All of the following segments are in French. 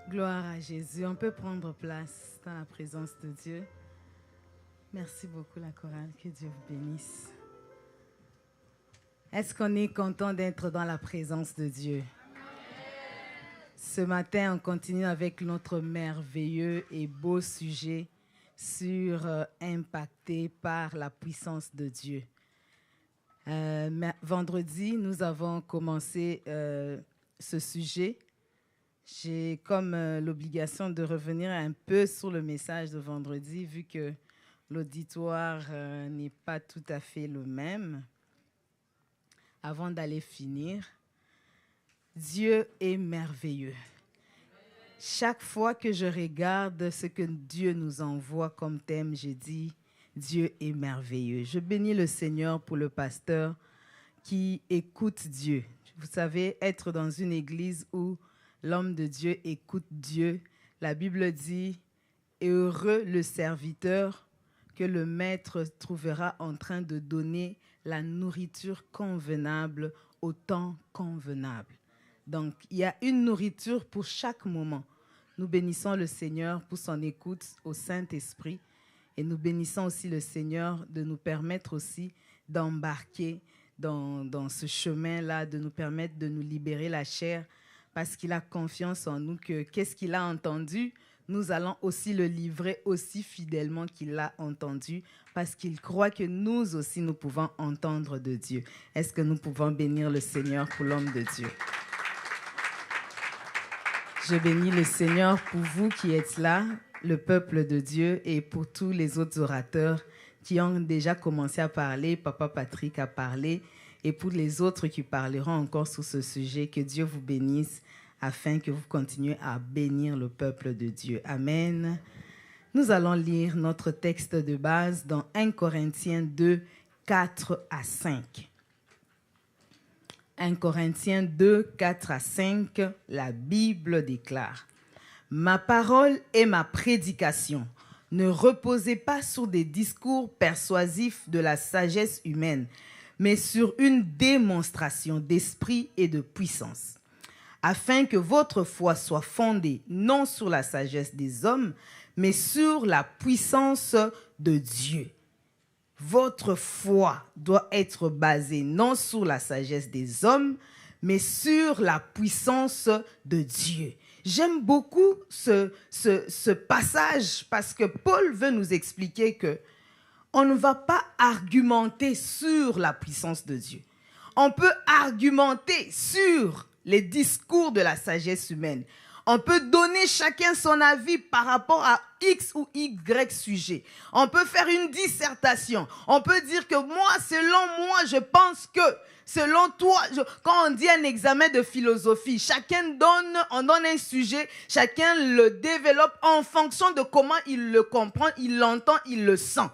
Gloire à Jésus. On peut prendre place dans la présence de Dieu. Merci beaucoup la chorale. Que Dieu vous bénisse. Est-ce qu'on est content d'être dans la présence de Dieu? Ce matin, on continue avec notre merveilleux et beau sujet sur impacté par la puissance de Dieu. Vendredi, nous avons commencé ce sujet. J'ai comme l'obligation de revenir un peu sur le message de vendredi, vu que l'auditoire n'est pas tout à fait le même. Avant d'aller finir, Dieu est merveilleux. Chaque fois que je regarde ce que Dieu nous envoie comme thème, je dis, Dieu est merveilleux. Je bénis le Seigneur pour le pasteur qui écoute Dieu. Vous savez, être dans une église où l'homme de Dieu écoute Dieu, la Bible dit, « Heureux le serviteur que le maître trouvera en train de donner la nourriture convenable au temps convenable. » Donc, il y a une nourriture pour chaque moment. Nous bénissons le Seigneur pour son écoute au Saint-Esprit et nous bénissons aussi le Seigneur de nous permettre aussi d'embarquer dans ce chemin-là, de nous permettre de nous libérer la chair parce qu'il a confiance en nous que qu'est-ce qu'il a entendu, nous allons aussi le livrer aussi fidèlement qu'il l'a entendu parce qu'il croit que nous aussi, nous pouvons entendre de Dieu. Est-ce que nous pouvons bénir le Seigneur pour l'homme de Dieu? Je bénis le Seigneur pour vous qui êtes là, le peuple de Dieu, et pour tous les autres orateurs qui ont déjà commencé à parler. Papa Patrick a parlé, et pour les autres qui parleront encore sur ce sujet, que Dieu vous bénisse afin que vous continuiez à bénir le peuple de Dieu. Amen. Nous allons lire notre texte de base dans 1 Corinthiens 2, 4 à 5. 1 Corinthiens 2, 4 à 5, la Bible déclare « Ma parole et ma prédication ne reposaient pas sur des discours persuasifs de la sagesse humaine, mais sur une démonstration d'esprit et de puissance, afin que votre foi soit fondée non sur la sagesse des hommes, mais sur la puissance de Dieu. » Votre foi doit être basée non sur la sagesse des hommes, mais sur la puissance de Dieu. J'aime beaucoup ce passage parce que Paul veut nous expliquer que on ne va pas argumenter sur la puissance de Dieu. On peut argumenter sur les discours de la sagesse humaine. On peut donner chacun son avis par rapport à X ou Y sujet. On peut faire une dissertation. On peut dire que moi, selon moi, je pense que, selon toi, quand on dit un examen de philosophie, on donne un sujet, chacun le développe en fonction de comment il le comprend, il l'entend, il le sent.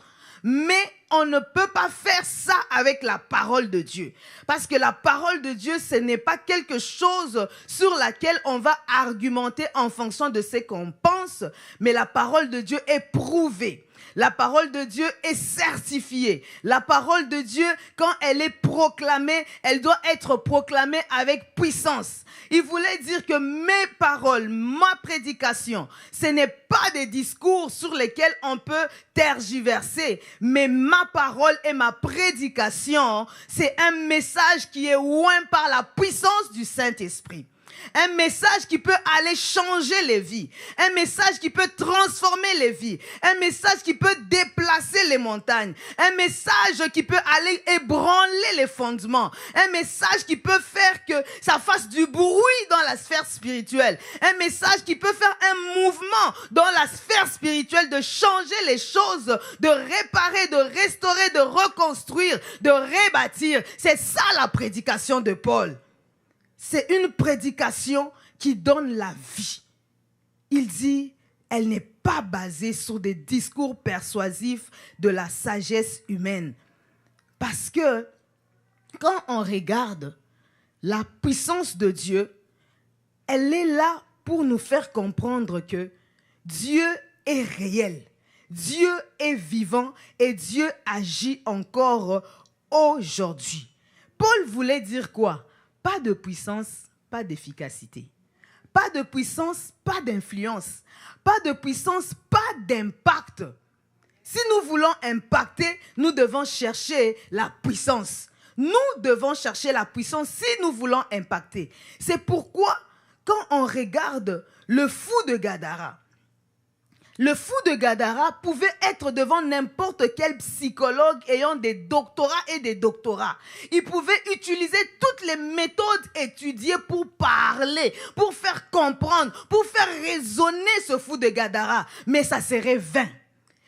Mais on ne peut pas faire ça avec la parole de Dieu. Parce que la parole de Dieu, ce n'est pas quelque chose sur laquelle on va argumenter en fonction de ce qu'on pense, mais la parole de Dieu est prouvée. La parole de Dieu est certifiée. La parole de Dieu, quand elle est proclamée, elle doit être proclamée avec puissance. Il voulait dire que mes paroles, ma prédication, ce n'est pas des discours sur lesquels on peut tergiverser, mais ma parole et ma prédication, c'est un message qui est oint par la puissance du Saint-Esprit. Un message qui peut aller changer les vies. Un message qui peut transformer les vies. Un message qui peut déplacer les montagnes. Un message qui peut aller ébranler les fondements. Un message qui peut faire que ça fasse du bruit dans la sphère spirituelle. Un message qui peut faire un mouvement dans la sphère spirituelle, de changer les choses, de réparer, de restaurer, de reconstruire, de rebâtir. C'est ça la prédication de Paul. C'est une prédication qui donne la vie. Il dit, elle n'est pas basée sur des discours persuasifs de la sagesse humaine. Parce que quand on regarde la puissance de Dieu, elle est là pour nous faire comprendre que Dieu est réel, Dieu est vivant et Dieu agit encore aujourd'hui. Paul voulait dire quoi? Pas de puissance, pas d'efficacité. Pas de puissance, pas d'influence. Pas de puissance, pas d'impact. Si nous voulons impacter, nous devons chercher la puissance. Nous devons chercher la puissance si nous voulons impacter. C'est pourquoi, quand on regarde le fou de Gadara, le fou de Gadara pouvait être devant n'importe quel psychologue ayant des doctorats et des doctorats. Il pouvait utiliser toutes les méthodes étudiées pour parler, pour faire comprendre, pour faire raisonner ce fou de Gadara. Mais ça serait vain.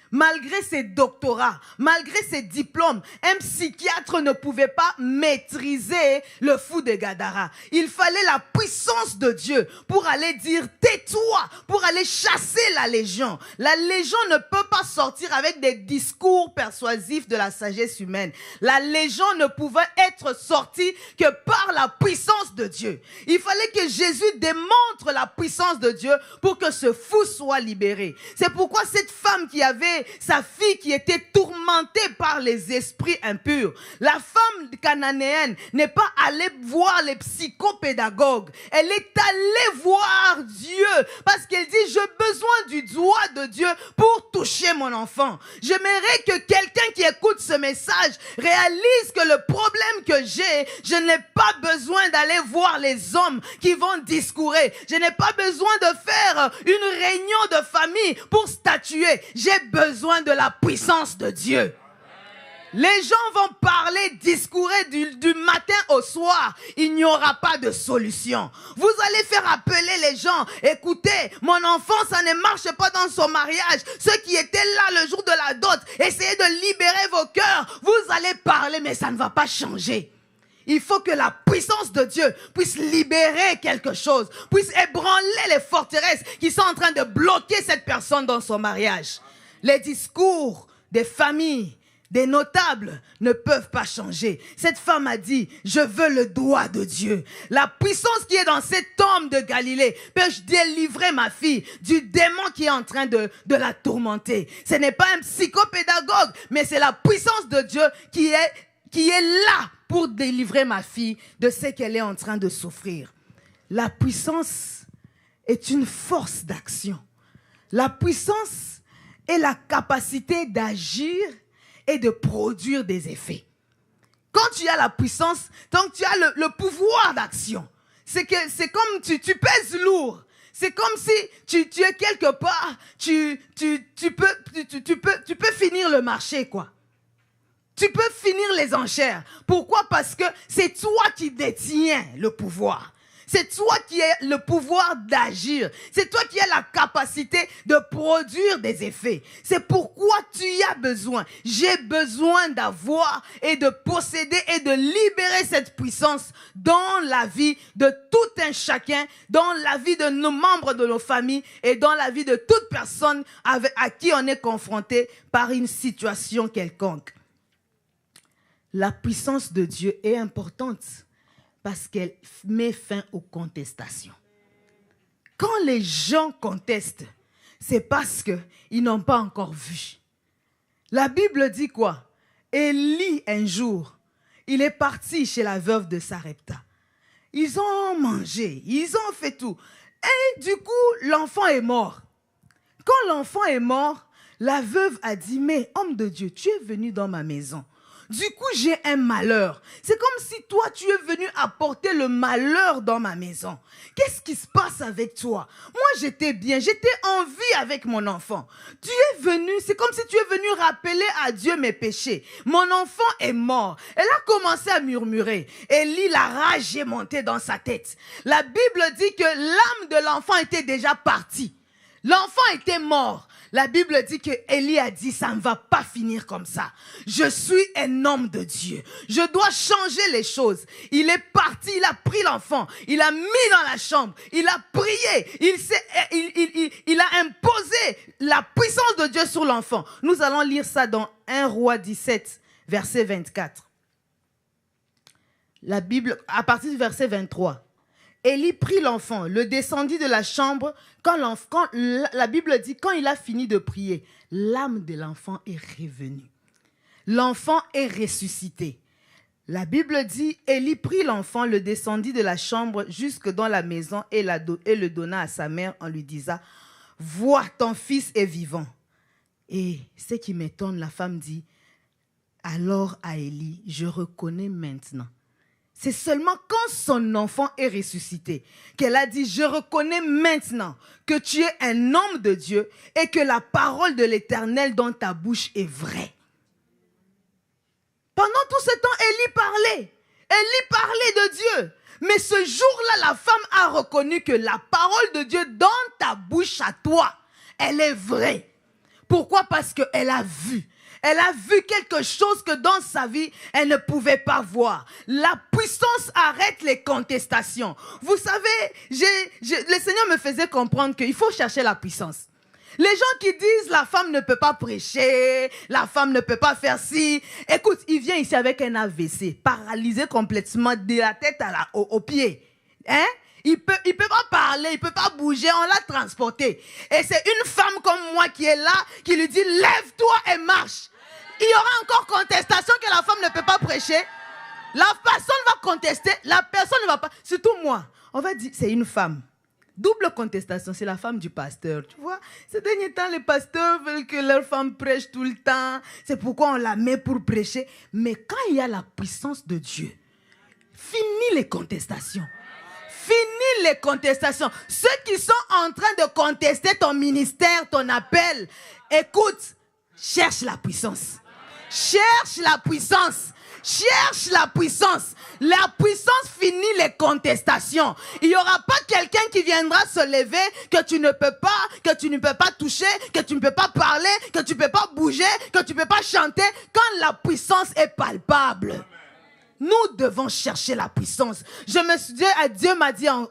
Malgré ses doctorats, malgré ses diplômes, un psychiatre ne pouvait pas maîtriser le fou de Gadara. Il fallait la puissance de Dieu pour aller dire « tais-toi », pour aller chasser la légion. La légion ne peut pas sortir avec des discours persuasifs de la sagesse humaine. La légion ne pouvait être sortie que par la puissance de Dieu. Il fallait que Jésus démontre la puissance de Dieu pour que ce fou soit libéré. C'est pourquoi cette femme qui avait sa fille qui était tourmentée par les esprits impurs. La femme cananéenne n'est pas allée voir les psychopédagogues. Elle est allée voir Dieu parce qu'elle dit, j'ai besoin du doigt de Dieu pour toucher mon enfant. J'aimerais que quelqu'un qui écoute ce message réalise que le problème que j'ai, je n'ai pas besoin d'aller voir les hommes qui vont discourir. Je n'ai pas besoin de faire une réunion de famille pour statuer. J'ai besoin de la puissance de Dieu. Les gens vont parler, discourir du matin au soir. Il n'y aura pas de solution. Vous allez faire appeler les gens. Écoutez, mon enfant, ça ne marche pas dans son mariage. Ceux qui étaient là le jour de la dot, essayez de libérer vos cœurs. Vous allez parler, mais ça ne va pas changer. Il faut que la puissance de Dieu puisse libérer quelque chose, puisse ébranler les forteresses qui sont en train de bloquer cette personne dans son mariage. Les discours des familles, des notables ne peuvent pas changer. Cette femme a dit, je veux le doigt de Dieu. La puissance qui est dans cet homme de Galilée peut délivrer ma fille du démon qui est en train de la tourmenter. Ce n'est pas un psychopédagogue, mais c'est la puissance de Dieu qui est là pour délivrer ma fille de ce qu'elle est en train de souffrir. La puissance est une force d'action. La puissance est la capacité d'agir et de produire des effets. Quand tu as la puissance, donc tu as le pouvoir d'action. C'est comme tu pèses lourd. C'est comme si tu es quelque part, tu peux finir le marché, quoi. Tu peux finir les enchères. Pourquoi? Parce que c'est toi qui détiens le pouvoir. C'est toi qui as le pouvoir d'agir. C'est toi qui as la capacité de produire des effets. C'est pourquoi tu as besoin. J'ai besoin d'avoir et de posséder et de libérer cette puissance dans la vie de tout un chacun, dans la vie de nos membres de nos familles et dans la vie de toute personne à qui on est confronté par une situation quelconque. La puissance de Dieu est importante parce qu'elle met fin aux contestations. Quand les gens contestent, c'est parce qu'ils n'ont pas encore vu. La Bible dit quoi? Élie, un jour, il est parti chez la veuve de Sarepta. Ils ont mangé, ils ont fait tout. Et du coup, l'enfant est mort. Quand l'enfant est mort, la veuve a dit, mais homme de Dieu, tu es venu dans ma maison. Du coup, j'ai un malheur. C'est comme si toi, tu es venu apporter le malheur dans ma maison. Qu'est-ce qui se passe avec toi? Moi, j'étais bien, j'étais en vie avec mon enfant. Tu es venu, c'est comme si tu es venu rappeler à Dieu mes péchés. Mon enfant est mort. Elle a commencé à murmurer. Élie, la rage est montée dans sa tête. La Bible dit que l'âme de l'enfant était déjà partie. L'enfant était mort. La Bible dit que Élie a dit, ça ne va pas finir comme ça. Je suis un homme de Dieu. Je dois changer les choses. Il est parti, il a pris l'enfant, il l'a mis dans la chambre, il a prié, il a imposé la puissance de Dieu sur l'enfant. Nous allons lire ça dans 1 Roi 17, verset 24. La Bible, à partir du verset 23. Élie prit l'enfant, le descendit de la chambre. La Bible dit, quand il a fini de prier, l'âme de l'enfant est revenue. L'enfant est ressuscité. La Bible dit, Élie prit l'enfant, le descendit de la chambre jusque dans la maison et le donna à sa mère en lui disant, vois, ton fils est vivant. Et ce qui m'étonne, la femme dit, alors à Élie, je reconnais maintenant. C'est seulement quand son enfant est ressuscité qu'elle a dit, je reconnais maintenant que tu es un homme de Dieu et que la parole de l'Éternel dans ta bouche est vraie. Pendant tout ce temps, Élie parlait. Élie parlait de Dieu. Mais ce jour-là, la femme a reconnu que la parole de Dieu dans ta bouche à toi, elle est vraie. Pourquoi? Parce qu'elle a vu. Elle a vu quelque chose que dans sa vie, elle ne pouvait pas voir. La puissance arrête les contestations. Vous savez, le Seigneur me faisait comprendre qu'il faut chercher la puissance. Les gens qui disent la femme ne peut pas prêcher, la femme ne peut pas faire ci. Écoute, il vient ici avec un AVC, paralysé complètement de la tête aux pieds. Hein? Il peut pas parler, il peut pas bouger, on l'a transporté. Et c'est une femme comme moi qui est là, qui lui dit lève-toi et marche. Il y aura encore contestation que la femme ne peut pas prêcher. La personne va contester, la personne ne va pas. Surtout moi, on va dire c'est une femme. Double contestation, c'est la femme du pasteur. Tu vois, ces derniers temps, les pasteurs veulent que leur femme prêche tout le temps. C'est pourquoi on la met pour prêcher. Mais quand il y a la puissance de Dieu, fini les contestations. Fini les contestations. Ceux qui sont en train de contester ton ministère, ton appel, écoute, cherche la puissance. Cherche la puissance. Cherche la puissance. La puissance finit les contestations. Il n'y aura pas quelqu'un qui viendra se lever que tu ne peux pas toucher, que tu ne peux pas parler, que tu ne peux pas bouger, que tu ne peux pas chanter quand la puissance est palpable. Nous devons chercher la puissance. Dieu m'a dit en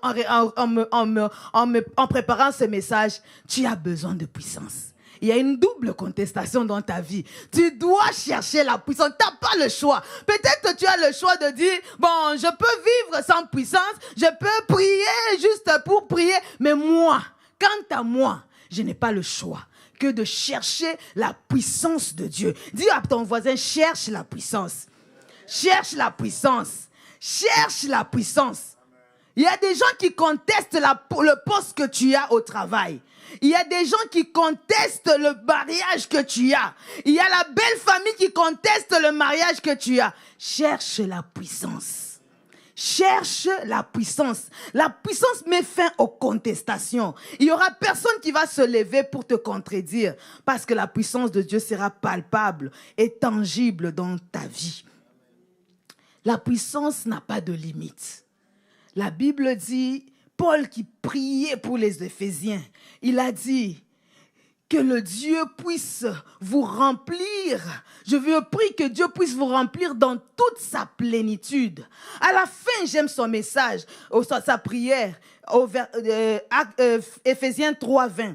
préparant ce message, tu as besoin de puissance. Il y a une double contestation dans ta vie. Tu dois chercher la puissance. Tu n'as pas le choix. Peut-être que tu as le choix de dire, bon, je peux vivre sans puissance, je peux prier juste pour prier. Mais moi, quant à moi, je n'ai pas le choix que de chercher la puissance de Dieu. Dis à ton voisin, cherche la puissance. Cherche la puissance. Cherche la puissance. Il y a des gens qui contestent le poste que tu as au travail. Il y a des gens qui contestent le mariage que tu as. Il y a la belle famille qui conteste le mariage que tu as. Cherche la puissance. Cherche la puissance. La puissance met fin aux contestations. Il n'y aura personne qui va se lever pour te contredire parce que la puissance de Dieu sera palpable et tangible dans ta vie. La puissance n'a pas de limite. La Bible dit, Paul qui priait pour les Éphésiens, il a dit que le Dieu puisse vous remplir. Je veux prier que Dieu puisse vous remplir dans toute sa plénitude. À la fin, j'aime son message, sa prière, Éphésiens 3:20.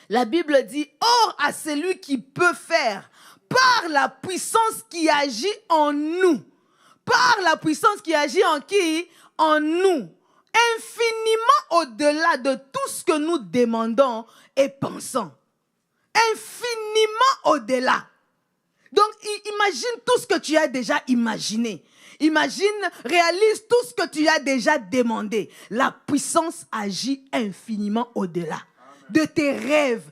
La Bible dit, or à celui qui peut faire par la puissance qui agit en nous. Par la puissance qui agit en qui? En nous. Infiniment au-delà de tout ce que nous demandons et pensons. Infiniment au-delà. Donc, imagine tout ce que tu as déjà imaginé. Imagine, réalise tout ce que tu as déjà demandé. La puissance agit infiniment au-delà de tes rêves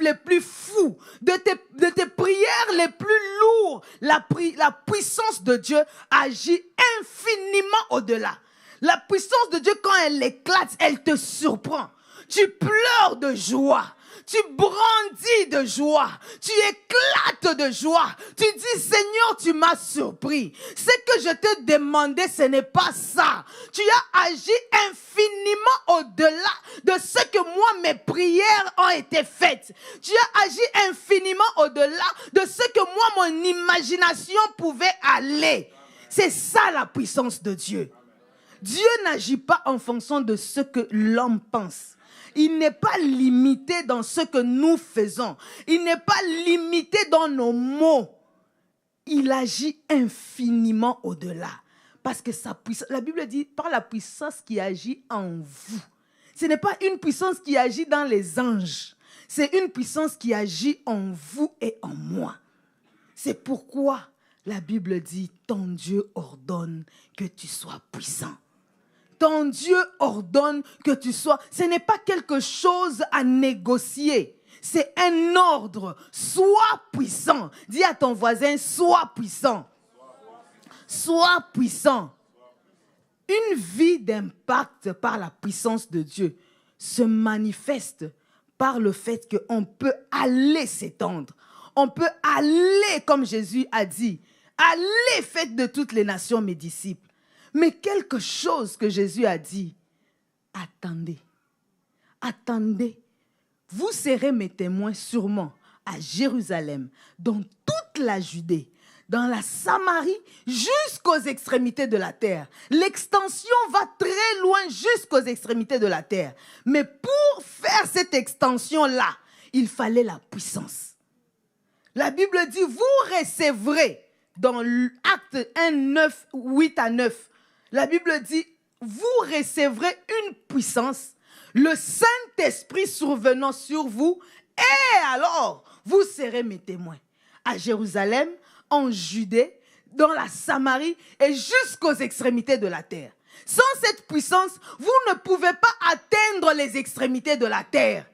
les plus fous, de tes prières les plus lourdes. La puissance de Dieu agit infiniment au-delà. La puissance de Dieu, quand elle éclate, elle te surprend. Tu pleures de joie. Tu brandis de joie. Tu éclates de joie. Tu dis, Seigneur, tu m'as surpris. Ce que je te demandais, ce n'est pas ça. Tu as agi infiniment au-delà de ce que moi, mes prières ont été faites. Tu as agi infiniment au-delà de ce que moi, mon imagination pouvait aller. C'est ça la puissance de Dieu. Dieu n'agit pas en fonction de ce que l'homme pense. Il n'est pas limité dans ce que nous faisons. Il n'est pas limité dans nos mots. Il agit infiniment au-delà. Parce que sa puissance, la Bible dit, par la puissance qui agit en vous. Ce n'est pas une puissance qui agit dans les anges. C'est une puissance qui agit en vous et en moi. C'est pourquoi La Bible dit, ton Dieu ordonne que tu sois puissant. Ton Dieu ordonne que tu sois. Ce n'est pas quelque chose à négocier. C'est un ordre. Sois puissant. Dis à ton voisin, sois puissant. Sois puissant. Une vie d'impact par la puissance de Dieu se manifeste par le fait qu'on peut aller s'étendre. On peut aller, comme Jésus a dit, allez, faites de toutes les nations mes disciples. Mais quelque chose que Jésus a dit, attendez, attendez. Vous serez mes témoins sûrement à Jérusalem, dans toute la Judée, dans la Samarie, jusqu'aux extrémités de la terre. L'extension va très loin jusqu'aux extrémités de la terre. Mais pour faire cette extension-là, il fallait la puissance. La Bible dit, vous recevrez, dans Acte 1, 9, 8 à 9, la Bible dit, vous recevrez une puissance, le Saint-Esprit survenant sur vous, et alors, vous serez mes témoins à Jérusalem, en Judée, dans la Samarie et jusqu'aux extrémités de la terre. Sans cette puissance, vous ne pouvez pas atteindre les extrémités de la terre.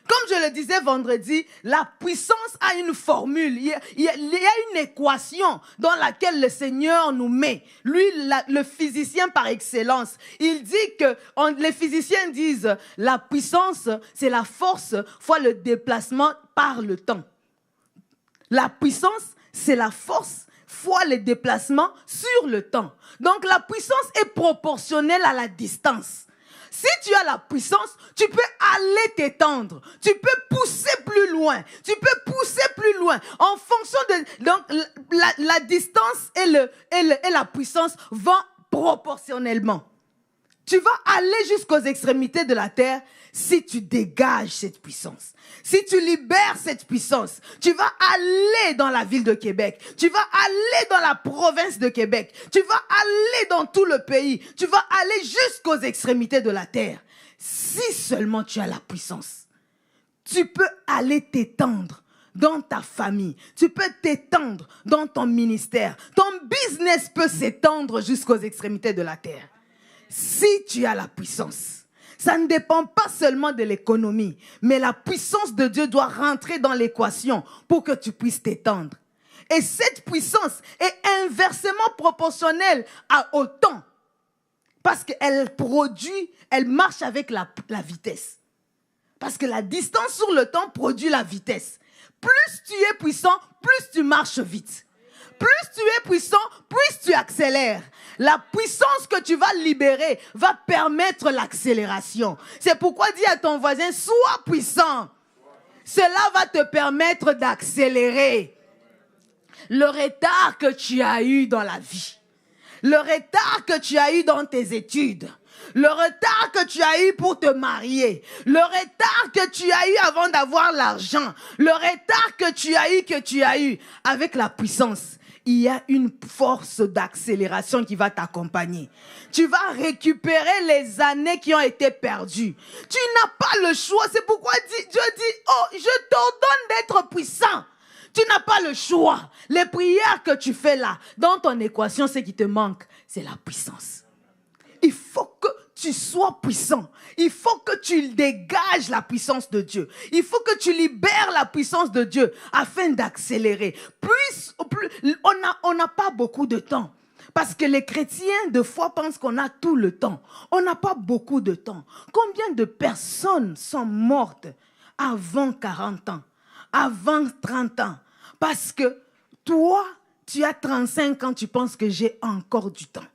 Comme je le disais vendredi, la puissance a une formule, il y a une équation dans laquelle le Seigneur nous met. Lui, le physicien par excellence, il dit que, les physiciens disent, la puissance, c'est la force fois le déplacement par le temps. La puissance, c'est la force fois le déplacement sur le temps. Donc la puissance est proportionnelle à la distance. Si tu as la puissance, tu peux aller t'étendre. Tu peux pousser plus loin. Tu peux pousser plus loin. En fonction de... Donc, la distance et la puissance vont proportionnellement. Tu vas aller jusqu'aux extrémités de la terre si tu dégages cette puissance. Si tu libères cette puissance, tu vas aller dans la ville de Québec. Tu vas aller dans la province de Québec. Tu vas aller dans tout le pays. Tu vas aller jusqu'aux extrémités de la terre. Si seulement tu as la puissance, tu peux aller t'étendre dans ta famille. Tu peux t'étendre dans ton ministère. Ton business peut s'étendre jusqu'aux extrémités de la terre. Si tu as la puissance, ça ne dépend pas seulement de l'économie, mais la puissance de Dieu doit rentrer dans l'équation pour que tu puisses t'étendre. Et cette puissance est inversement proportionnelle au temps. Parce qu'elle produit, elle marche avec la vitesse. Parce que la distance sur le temps produit la vitesse. Plus tu es puissant, plus tu marches vite. Plus tu es puissant, plus tu accélères. La puissance que tu vas libérer va permettre l'accélération. C'est pourquoi dis à ton voisin, sois puissant. Cela va te permettre d'accélérer. Le retard que tu as eu dans la vie, le retard que tu as eu dans tes études, le retard que tu as eu pour te marier, le retard que tu as eu avant d'avoir l'argent, le retard que tu as eu avec la puissance. Il y a une force d'accélération qui va t'accompagner. Tu vas récupérer les années qui ont été perdues. Tu n'as pas le choix. C'est pourquoi Dieu dit, oh, je t'ordonne d'être puissant. Tu n'as pas le choix. Les prières que tu fais là, dans ton équation, ce qui te manque, c'est la puissance. Il faut que tu sois puissant. Il faut que tu dégages la puissance de Dieu. Il faut que tu libères la puissance de Dieu afin d'accélérer. On n'a pas beaucoup de temps. Parce que les chrétiens, de fois, pensent qu'on a tout le temps. On n'a pas beaucoup de temps. Combien de personnes sont mortes avant 40 ans, avant 30 ans? Parce que toi, tu as 35 ans, tu penses que j'ai encore du temps.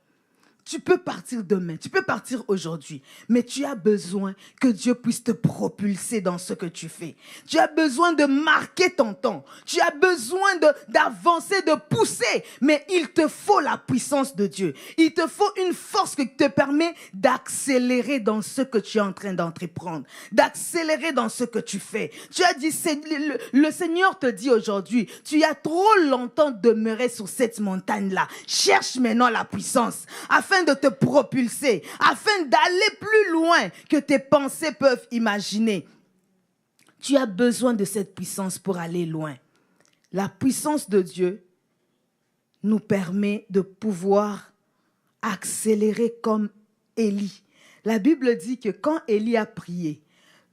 Tu peux partir demain, tu peux partir aujourd'hui, mais tu as besoin que Dieu puisse te propulser dans ce que tu fais. Tu as besoin de marquer ton temps. Tu as besoin d'avancer, de pousser, mais il te faut la puissance de Dieu. Il te faut une force qui te permet d'accélérer dans ce que tu es en train d'entreprendre, d'accélérer dans ce que tu fais. Tu as dit, le Seigneur te dit aujourd'hui, tu as trop longtemps demeuré sur cette montagne-là. Cherche maintenant la puissance, afin de te propulser, afin d'aller plus loin que tes pensées peuvent imaginer. Tu as besoin de cette puissance pour aller loin. La puissance de Dieu nous permet de pouvoir accélérer comme Élie. La Bible dit que quand Élie a prié,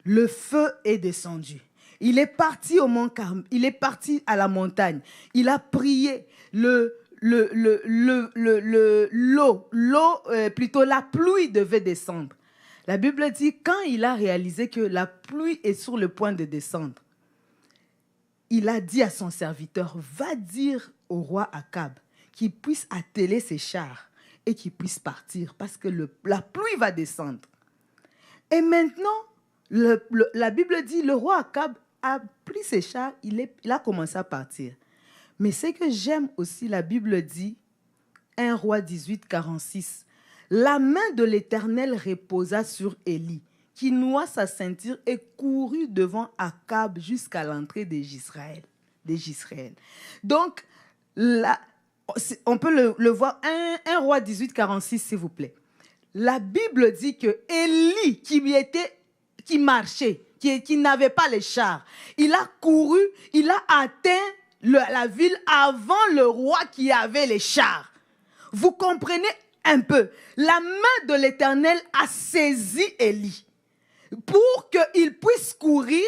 le feu est descendu. Il est parti au mont Carmel, il est parti à la montagne. Il a prié, plutôt la pluie devait descendre. La Bible dit quand il a réalisé que la pluie est sur le point de descendre, il a dit à son serviteur, va dire au roi Akab qu'il puisse atteler ses chars et qu'il puisse partir parce que la pluie va descendre. Et maintenant, la Bible dit, le roi Akab a pris ses chars, il a commencé à partir. Mais ce que j'aime aussi, la Bible dit, 1 Roi 18, 46, la main de l'Éternel reposa sur Élie, qui noua sa ceinture et courut devant Akab jusqu'à l'entrée des Israël. Donc, là, on peut le voir, 1 Roi 18, 46, s'il vous plaît. La Bible dit que Élie, qui marchait, qui n'avait pas les chars, il a couru, il a atteint la ville avant le roi qui avait les chars. Vous comprenez un peu? La main de l'Éternel a saisi Élie pour qu'il puisse courir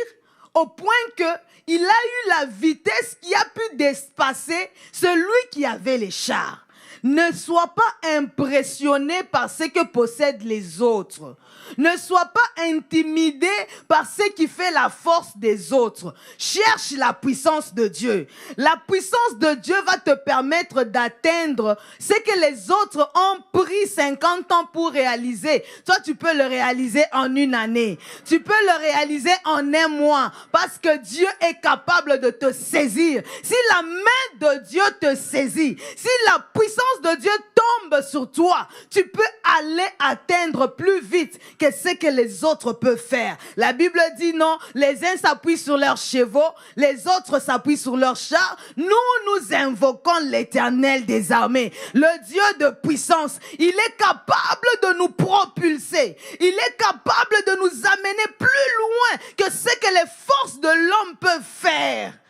au point qu'il a eu la vitesse qui a pu dépasser celui qui avait les chars. Ne sois pas impressionné par ce que possèdent les autres. Ne sois pas intimidé par ce qui fait la force des autres. Cherche la puissance de Dieu. La puissance de Dieu va te permettre d'atteindre ce que les autres ont pris 50 ans pour réaliser. Toi, tu peux le réaliser en une année. Tu peux le réaliser en un mois parce que Dieu est capable de te saisir. Si la main de Dieu te saisit, si la puissance de Dieu tombe sur toi, tu peux aller atteindre plus vite que ce que les autres peuvent faire. La Bible dit non, les uns s'appuient sur leurs chevaux, les autres s'appuient sur leurs chars. Nous invoquons l'Éternel des armées, le Dieu de puissance. Il est capable de nous propulser. Il est capable de nous amener plus loin que ce que les forces de l'homme peuvent faire.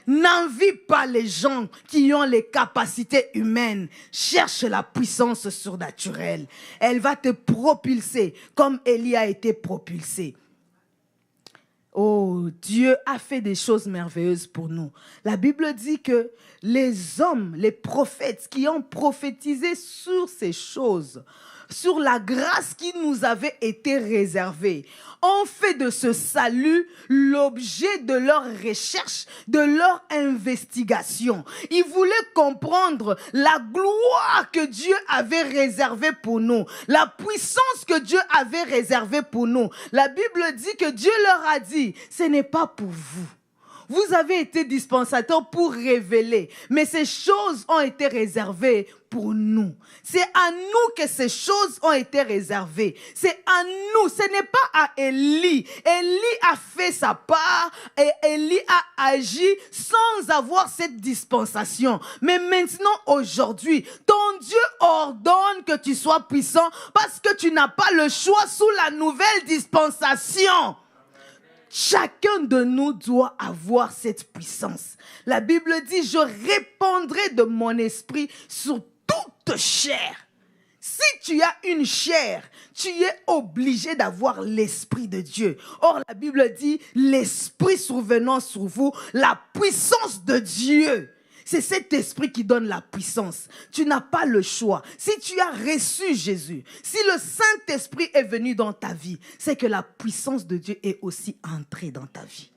N'envie pas les gens qui ont les capacités humaines. Cherche la puissance surnaturelle. Elle va te propulser comme Élie a été propulsé. Oh, Dieu a fait des choses merveilleuses pour nous. La Bible dit que les hommes, les prophètes qui ont prophétisé sur ces choses, sur la grâce qui nous avait été réservée, ont fait de ce salut l'objet de leur recherche, de leur investigation. Ils voulaient comprendre la gloire que Dieu avait réservée pour nous, la puissance que Dieu avait réservée pour nous. La Bible dit que Dieu leur a dit, ce n'est pas pour vous. Vous avez été dispensateur pour révéler, mais ces choses ont été réservées pour nous. C'est à nous que ces choses ont été réservées. C'est à nous, ce n'est pas à Élie. Élie a fait sa part et Élie a agi sans avoir cette dispensation. Mais maintenant, aujourd'hui, ton Dieu ordonne que tu sois puissant parce que tu n'as pas le choix sous la nouvelle dispensation. Chacun de nous doit avoir cette puissance. La Bible dit, je répandrai de mon esprit sur toute chair. Si tu as une chair, tu es obligé d'avoir l'Esprit de Dieu. Or, la Bible dit, l'Esprit survenant sur vous, la puissance de Dieu. C'est cet esprit qui donne la puissance. Tu n'as pas le choix. Si tu as reçu Jésus, si le Saint-Esprit est venu dans ta vie, c'est que la puissance de Dieu est aussi entrée dans ta vie.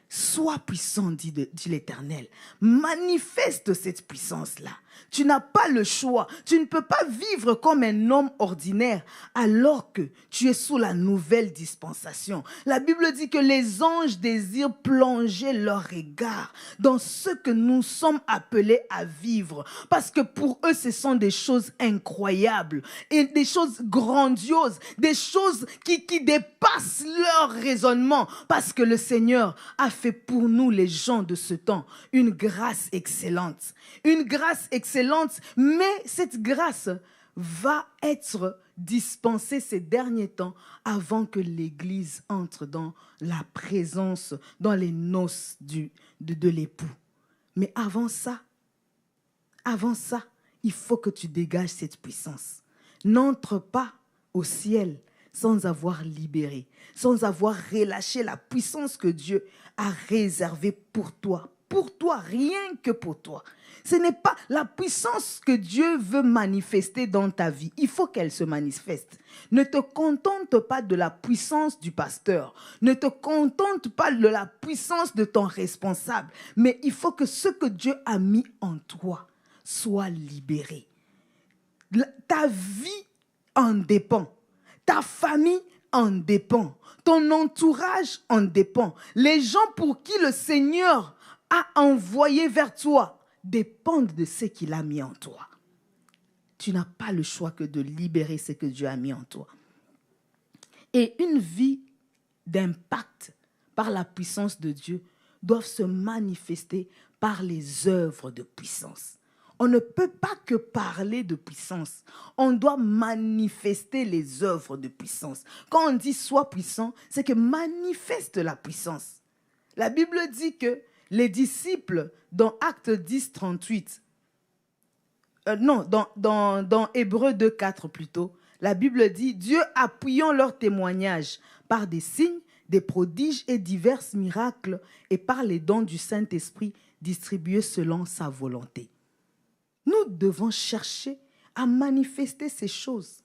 Sois puissant, dit l'Éternel. Manifeste cette puissance-là. Tu n'as pas le choix. Tu ne peux pas vivre comme un homme ordinaire alors que tu es sous la nouvelle dispensation. La Bible dit que les anges désirent plonger leur regard dans ce que nous sommes appelés à vivre. Parce que pour eux, ce sont des choses incroyables et des choses grandioses, des choses qui dépassent leur raisonnement. Parce que le Seigneur a fait pour nous, les gens de ce temps, une grâce excellente. Une grâce excellente, mais cette grâce va être dispensée ces derniers temps avant que l'Église entre dans la présence, dans les noces de l'époux. Mais avant ça, Avant ça, il faut que tu dégages cette puissance. N'entre pas au ciel sans avoir libéré, sans avoir relâché la puissance que Dieu a réservée pour toi, rien que pour toi. Ce n'est pas la puissance que Dieu veut manifester dans ta vie. Il faut qu'elle se manifeste. Ne te contente pas de la puissance du pasteur. Ne te contente pas de la puissance de ton responsable. Mais il faut que ce que Dieu a mis en toi soit libéré. Ta vie en dépend. Ta famille en dépend. Ton entourage en dépend. Les gens pour qui le Seigneur a envoyé vers toi dépendent de ce qu'il a mis en toi. Tu n'as pas le choix que de libérer ce que Dieu a mis en toi. Et une vie d'impact par la puissance de Dieu doit se manifester par les œuvres de puissance. On ne peut pas que parler de puissance. On doit manifester les œuvres de puissance. Quand on dit « sois puissant », c'est que manifeste la puissance. La Bible dit que les disciples, dans Actes 10, 38, dans Hébreux 2, 4 plutôt, la Bible dit « Dieu appuyant leur témoignage par des signes, des prodiges et divers miracles et par les dons du Saint-Esprit distribués selon sa volonté. » Nous devons chercher à manifester ces choses.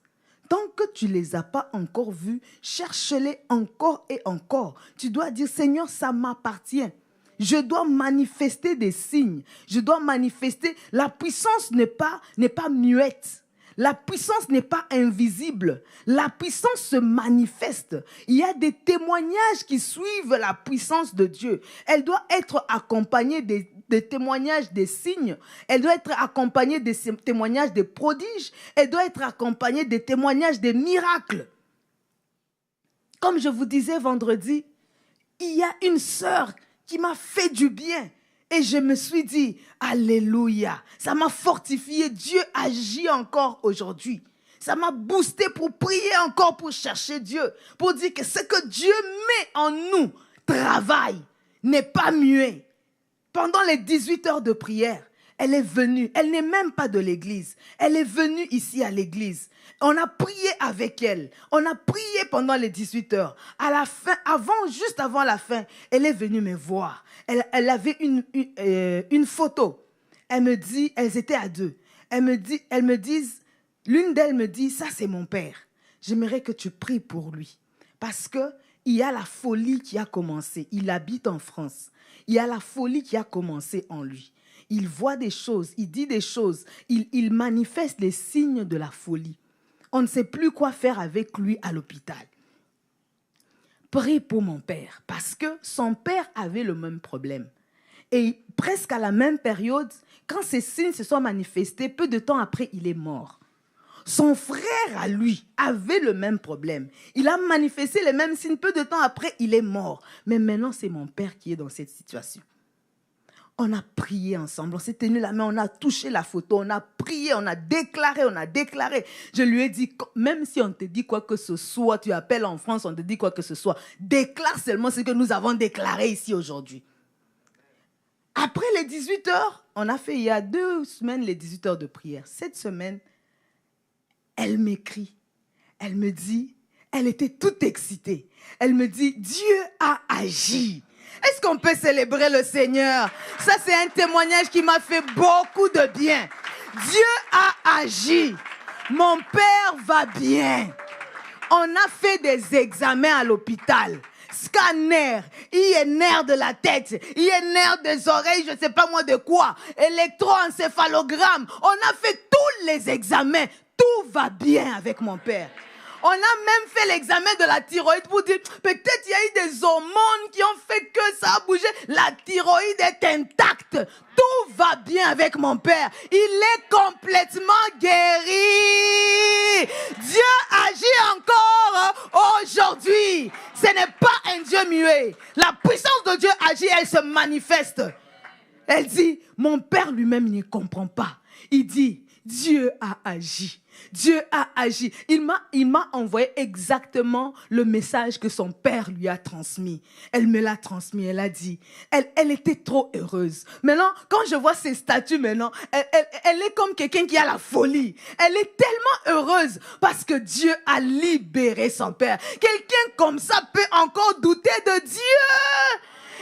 Tant que tu ne les as pas encore vues, cherche-les encore et encore. Tu dois dire « Seigneur, ça m'appartient ». Je dois manifester des signes. Je dois manifester. La puissance n'est pas muette. La puissance n'est pas invisible. La puissance se manifeste. Il y a des témoignages qui suivent la puissance de Dieu. Elle doit être accompagnée des témoignages, des signes. Elle doit être accompagnée des témoignages des prodiges. Elle doit être accompagnée des témoignages des miracles. Comme je vous disais vendredi, il y a une sœur qui m'a fait du bien. Et je me suis dit, alléluia, ça m'a fortifié. Dieu agit encore aujourd'hui. Ça m'a boosté pour prier encore, pour chercher Dieu, pour dire que ce que Dieu met en nous travaille, n'est pas muet. Pendant les 18 heures de prière, elle est venue. Elle n'est même pas de l'église. Elle est venue ici à l'église. On a prié avec elle. On a prié pendant les 18 heures. À la fin, juste avant la fin, elle est venue me voir. Elle avait une photo. Elle me dit, elles étaient à deux. L'une d'elles me dit, ça c'est mon père. J'aimerais que tu pries pour lui. Parce que il y a la folie qui a commencé. Il habite en France. Il y a la folie qui a commencé en lui. Il voit des choses, il dit des choses, il manifeste les signes de la folie. On ne sait plus quoi faire avec lui à l'hôpital. Prie pour mon père, parce que son père avait le même problème. Et presque à la même période, quand ces signes se sont manifestés, peu de temps après, il est mort. Son frère, à lui, avait le même problème. Il a manifesté les mêmes signes, peu de temps après, il est mort. Mais maintenant, c'est mon père qui est dans cette situation. On a prié ensemble, on s'est tenu la main, on a touché la photo, on a prié, on a déclaré. Je lui ai dit, même si on te dit quoi que ce soit, tu appelles en France, on te dit quoi que ce soit, déclare seulement ce que nous avons déclaré ici aujourd'hui. Après les 18 heures, on a fait il y a 2 semaines les 18 heures de prière. Cette semaine, elle m'écrit, elle me dit, elle était toute excitée. Elle me dit, Dieu a agi. Est-ce qu'on peut célébrer le Seigneur? Ça, c'est un témoignage qui m'a fait beaucoup de bien. Dieu a agi. Mon père va bien. On a fait des examens à l'hôpital. Scanner, INR de la tête, INR des oreilles, je ne sais pas moi de quoi, électroencéphalogramme. On a fait tous les examens. Tout va bien avec mon père. On a même fait l'examen de la thyroïde pour dire, peut-être il y a eu des hormones qui ont fait que ça a bougé. La thyroïde est intacte. Tout va bien avec mon père. Il est complètement guéri. Dieu agit encore aujourd'hui. Ce n'est pas un Dieu muet. La puissance de Dieu agit, elle se manifeste. Elle dit, mon père lui-même ne comprend pas. Il dit, Dieu a agi. Dieu a agi. Il m'a envoyé exactement le message que son père lui a transmis. Elle me l'a transmis. Elle a dit, elle était trop heureuse. Maintenant, quand je vois ses statuts maintenant, elle est comme quelqu'un qui a la folie. Elle est tellement heureuse parce que Dieu a libéré son père. Quelqu'un comme ça peut encore douter de Dieu.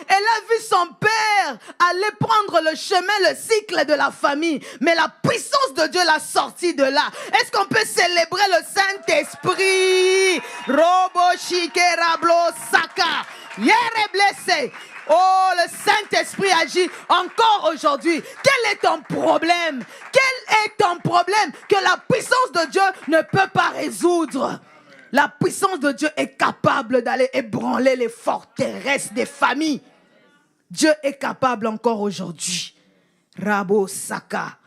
Elle a vu son père aller prendre le chemin, le cycle de la famille. Mais la puissance de Dieu l'a sorti de là. Est-ce qu'on peut célébrer le Saint-Esprit? Robo Shikerablo Saka. Yere blessé. Oh, le Saint-Esprit agit encore aujourd'hui. Quel est ton problème? Quel est ton problème que la puissance de Dieu ne peut pas résoudre? La puissance de Dieu est capable d'aller ébranler les forteresses des familles. Dieu est capable encore aujourd'hui. Rabo Saka.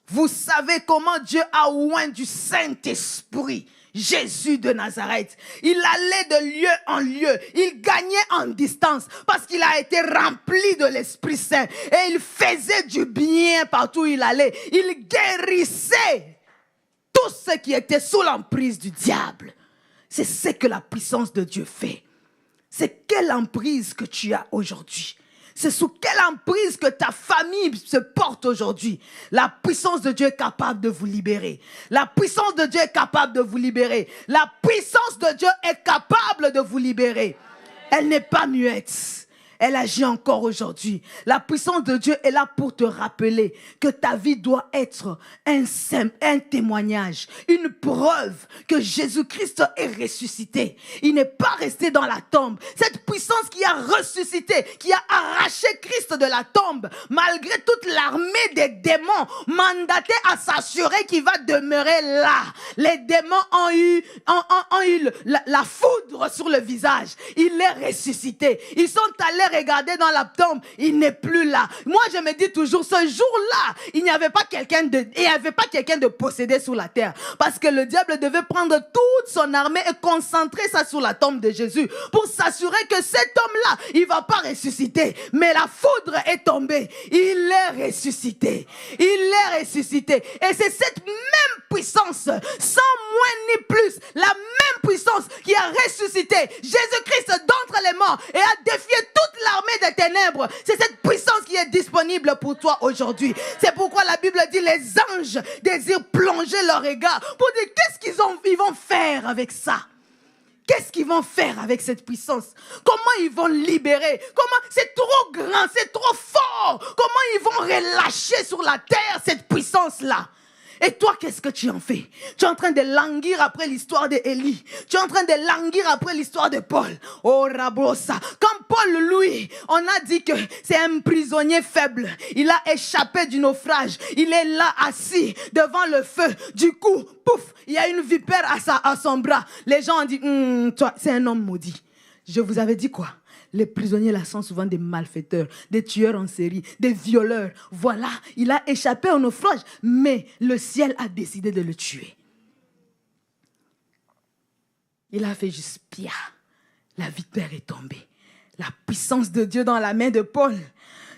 Vous savez comment Dieu a oint du Saint-Esprit Jésus de Nazareth. Il allait de lieu en lieu. Il gagnait en distance parce qu'il a été rempli de l'Esprit Saint. Et il faisait du bien partout où il allait. Il guérissait tous ceux qui étaient sous l'emprise du diable. C'est ce que la puissance de Dieu fait. C'est quelle emprise que tu as aujourd'hui? C'est sous quelle emprise que ta famille se porte aujourd'hui? La puissance de Dieu est capable de vous libérer. La puissance de Dieu est capable de vous libérer. La puissance de Dieu est capable de vous libérer. Elle n'est pas muette. Elle agit encore aujourd'hui. La puissance de Dieu est là pour te rappeler que ta vie doit être un témoignage, une preuve que Jésus-Christ est ressuscité. Il n'est pas resté dans la tombe. Cette puissance qui a ressuscité, qui a arraché Christ de la tombe, malgré toute l'armée des démons mandatés à s'assurer qu'il va demeurer là. Les démons ont eu la foudre sur le visage. Il est ressuscité. Ils sont allés regarder dans la tombe, il n'est plus là. Moi, je me dis toujours, ce jour-là, il n'y avait pas quelqu'un de possédé sur la terre. Parce que le diable devait prendre toute son armée et concentrer ça sur la tombe de Jésus pour s'assurer que cet homme-là, il ne va pas ressusciter. Mais la foudre est tombée. Il est ressuscité. Il est ressuscité. Et c'est cette même puissance, sans moins ni plus, la même puissance qui a ressuscité Jésus-Christ d'entre les morts et a défié toute l'armée des ténèbres. C'est cette puissance qui est disponible pour toi aujourd'hui. C'est pourquoi la Bible dit les anges désirent plonger leur regard pour dire qu'est-ce qu'ils vont faire avec ça. Qu'est-ce qu'ils vont faire avec cette puissance? Comment ils vont libérer? Comment? C'est trop grand, c'est trop fort. Comment ils vont relâcher sur la terre cette puissance-là? Et toi, qu'est-ce que tu en fais? Tu es en train de languir après l'histoire d'Élie. Tu es en train de languir après l'histoire de Paul. Oh, Rabosa. Quand Paul, lui, on a dit que c'est un prisonnier faible. Il a échappé du naufrage. Il est là, assis, devant le feu. Du coup, pouf, il y a une vipère à son bras. Les gens ont dit, toi, c'est un homme maudit. Je vous avais dit quoi? Les prisonniers là sont souvent des malfaiteurs, des tueurs en série, des violeurs. Voilà, il a échappé au naufrage, mais le ciel a décidé de le tuer. Il a fait juste pia. La vipère est tombée. La puissance de Dieu dans la main de Paul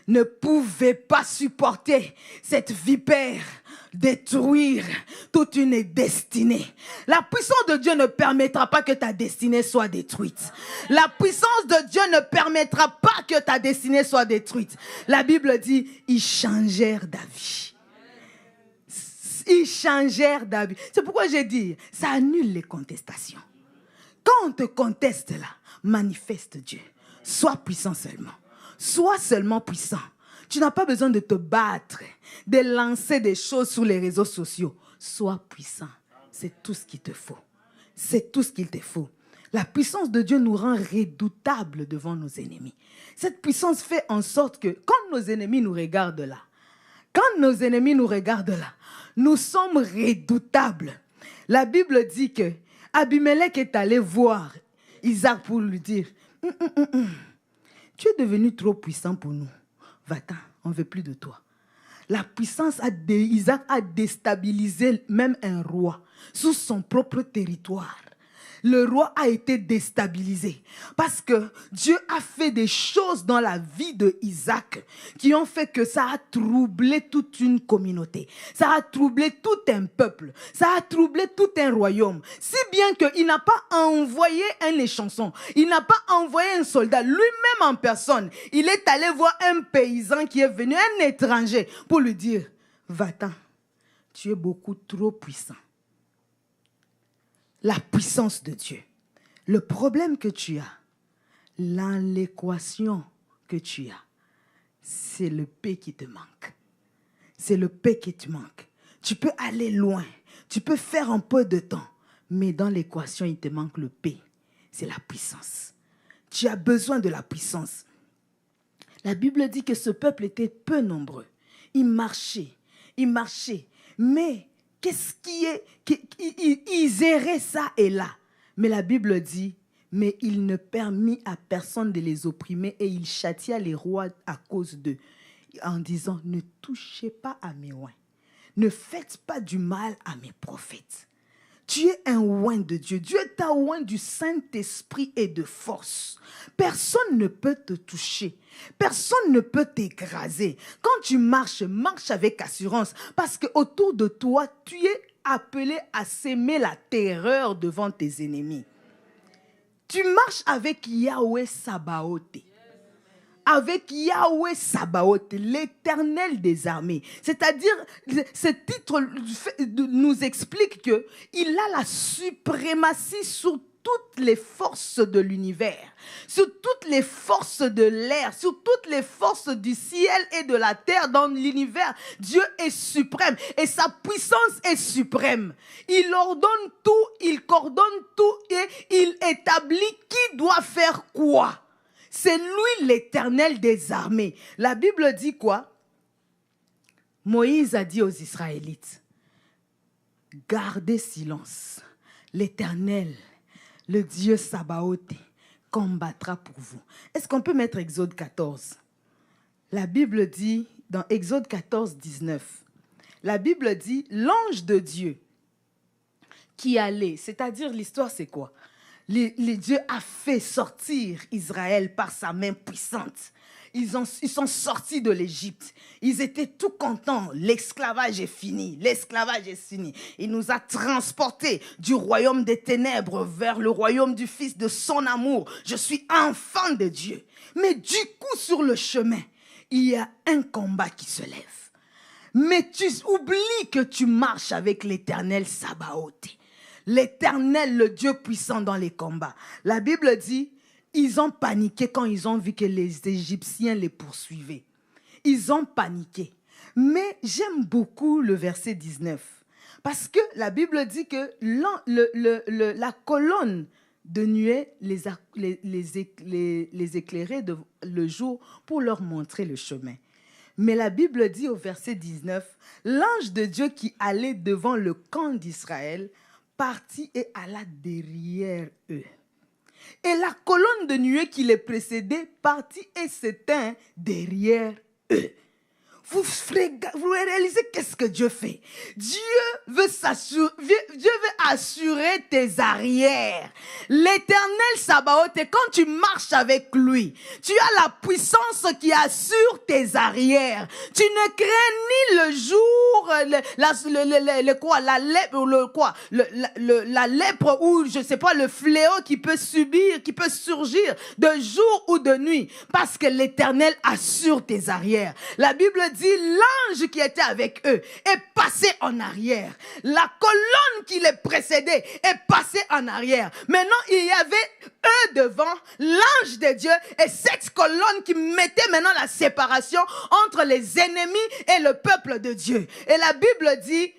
ne pouvait pas supporter cette vipère détruire toute une destinée. La puissance de Dieu ne permettra pas que ta destinée soit détruite. La puissance de Dieu ne permettra pas que ta destinée soit détruite. La Bible dit, ils changèrent d'avis. Ils changèrent d'avis. C'est pourquoi j'ai dit, ça annule les contestations. Quand on te conteste là, manifeste Dieu. Sois puissant seulement. Sois seulement puissant. Tu n'as pas besoin de te battre, de lancer des choses sur les réseaux sociaux. Sois puissant. C'est tout ce qu'il te faut. C'est tout ce qu'il te faut. La puissance de Dieu nous rend redoutables devant nos ennemis. Cette puissance fait en sorte que quand nos ennemis nous regardent là, nous sommes redoutables. La Bible dit que Abimelech est allé voir Isaac pour lui dire, tu es devenu trop puissant pour nous. Va-t'en, on ne veut plus de toi. La puissance d'Isaac a déstabilisé même un roi sous son propre territoire. le roi a été déstabilisé parce que Dieu a fait des choses dans la vie de Isaac qui ont fait que ça a troublé toute une communauté, ça a troublé tout un peuple, ça a troublé tout un royaume, si bien qu'il n'a pas envoyé un échanson, il n'a pas envoyé un soldat, lui-même en personne, il est allé voir un paysan qui est venu, un étranger, pour lui dire, va-t'en, tu es beaucoup trop puissant. La puissance de Dieu. Le problème que tu as, l'équation que tu as, c'est le paix qui te manque. C'est le paix qui te manque. Tu peux aller loin, tu peux faire un peu de temps, mais dans l'équation, il te manque le paix. C'est la puissance. Tu as besoin de la puissance. La Bible dit que ce peuple était peu nombreux. Il marchait, mais qu'est-ce qui est... Ils erraient ça et là. Mais la Bible dit, mais il ne permit à personne de les opprimer et il châtia les rois à cause d'eux. En disant, ne touchez pas à mes oins. Ne faites pas du mal à mes prophètes. Tu es un oint de Dieu. Dieu t'a oint du Saint-Esprit et de force. Personne ne peut te toucher. Personne ne peut t'écraser. Quand tu marches, marche avec assurance. Parce qu'autour de toi, tu es appelé à s'aimer la terreur devant tes ennemis. Tu marches avec Yahweh Sabaoth. Avec Yahweh Sabaoth, l'Éternel des armées. C'est-à-dire, ce titre nous explique qu'il a la suprématie sur toutes les forces de l'univers, sur toutes les forces de l'air, sur toutes les forces du ciel et de la terre dans l'univers. Dieu est suprême et sa puissance est suprême. Il ordonne tout, il coordonne tout et il établit qui doit faire quoi. C'est lui l'Éternel des armées. La Bible dit quoi? Moïse a dit aux Israélites, gardez silence. L'Éternel, le Dieu Sabaoth, combattra pour vous. Est-ce qu'on peut mettre Exode 14? La Bible dit, dans Exode 14, 19, la Bible dit, l'ange de Dieu qui allait, c'est-à-dire l'histoire c'est quoi? Dieu a fait sortir Israël par sa main puissante. Ils sont sortis de l'Égypte. Ils étaient tout contents. L'esclavage est fini. L'esclavage est fini. Il nous a transportés du royaume des ténèbres vers le royaume du Fils de son amour. Je suis enfant de Dieu. Mais du coup, sur le chemin, il y a un combat qui se lève. Mais tu oublies que tu marches avec l'Éternel Sabaoth. L'Éternel, le Dieu puissant dans les combats. La Bible dit, ils ont paniqué quand ils ont vu que les Égyptiens les poursuivaient. Ils ont paniqué. Mais j'aime beaucoup le verset 19. Parce que la Bible dit que la colonne de nuée les éclairait le jour pour leur montrer le chemin. Mais la Bible dit au verset 19, l'ange de Dieu qui allait devant le camp d'Israël partit et alla derrière eux. Et la colonne de nuée qui les précédait partit et s'éteint derrière eux. Vous réalisez qu'est-ce que Dieu fait? Dieu veut assurer tes arrières. L'Éternel Sabaoth, quand tu marches avec lui, tu as la puissance qui assure tes arrières. Tu ne crains ni le jour, la lèpre ou je sais pas le fléau qui peut surgir de jour ou de nuit, parce que l'Éternel assure tes arrières. La Bible dit l'ange qui était avec eux est passé en arrière. La colonne qui les précédait est passée en arrière. Maintenant, il y avait eux devant, l'ange de Dieu et cette colonne qui mettait maintenant la séparation entre les ennemis et le peuple de Dieu. Et la Bible dit,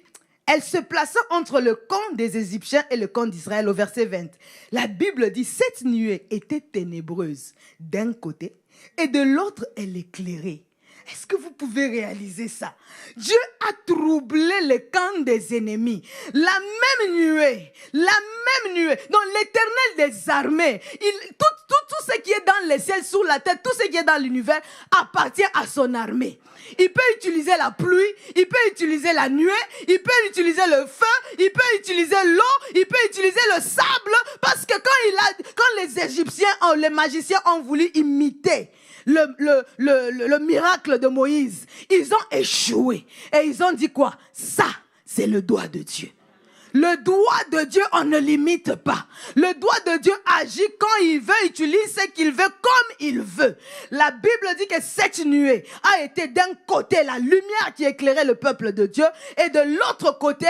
elle se plaça entre le camp des Égyptiens et le camp d'Israël au verset 20. La Bible dit, cette nuée était ténébreuse d'un côté et de l'autre elle éclairait. Est-ce que vous pouvez réaliser ça? Dieu a troublé le camp des ennemis. La même nuée, donc l'Éternel des armées, tout ce qui est dans les ciels, sur la terre, tout ce qui est dans l'univers appartient à son armée. Il peut utiliser la pluie, il peut utiliser la nuée, il peut utiliser le feu, il peut utiliser l'eau, il peut utiliser le sable, parce que quand les Égyptiens, les magiciens ont voulu imiter le miracle de Moïse, ils ont échoué. Et ils ont dit quoi? Ça, c'est le doigt de Dieu. Le doigt de Dieu, on ne limite pas. Le doigt de Dieu agit quand il veut, utilise ce qu'il veut, comme il veut. La Bible dit que cette nuée a été d'un côté la lumière qui éclairait le peuple de Dieu et de l'autre côté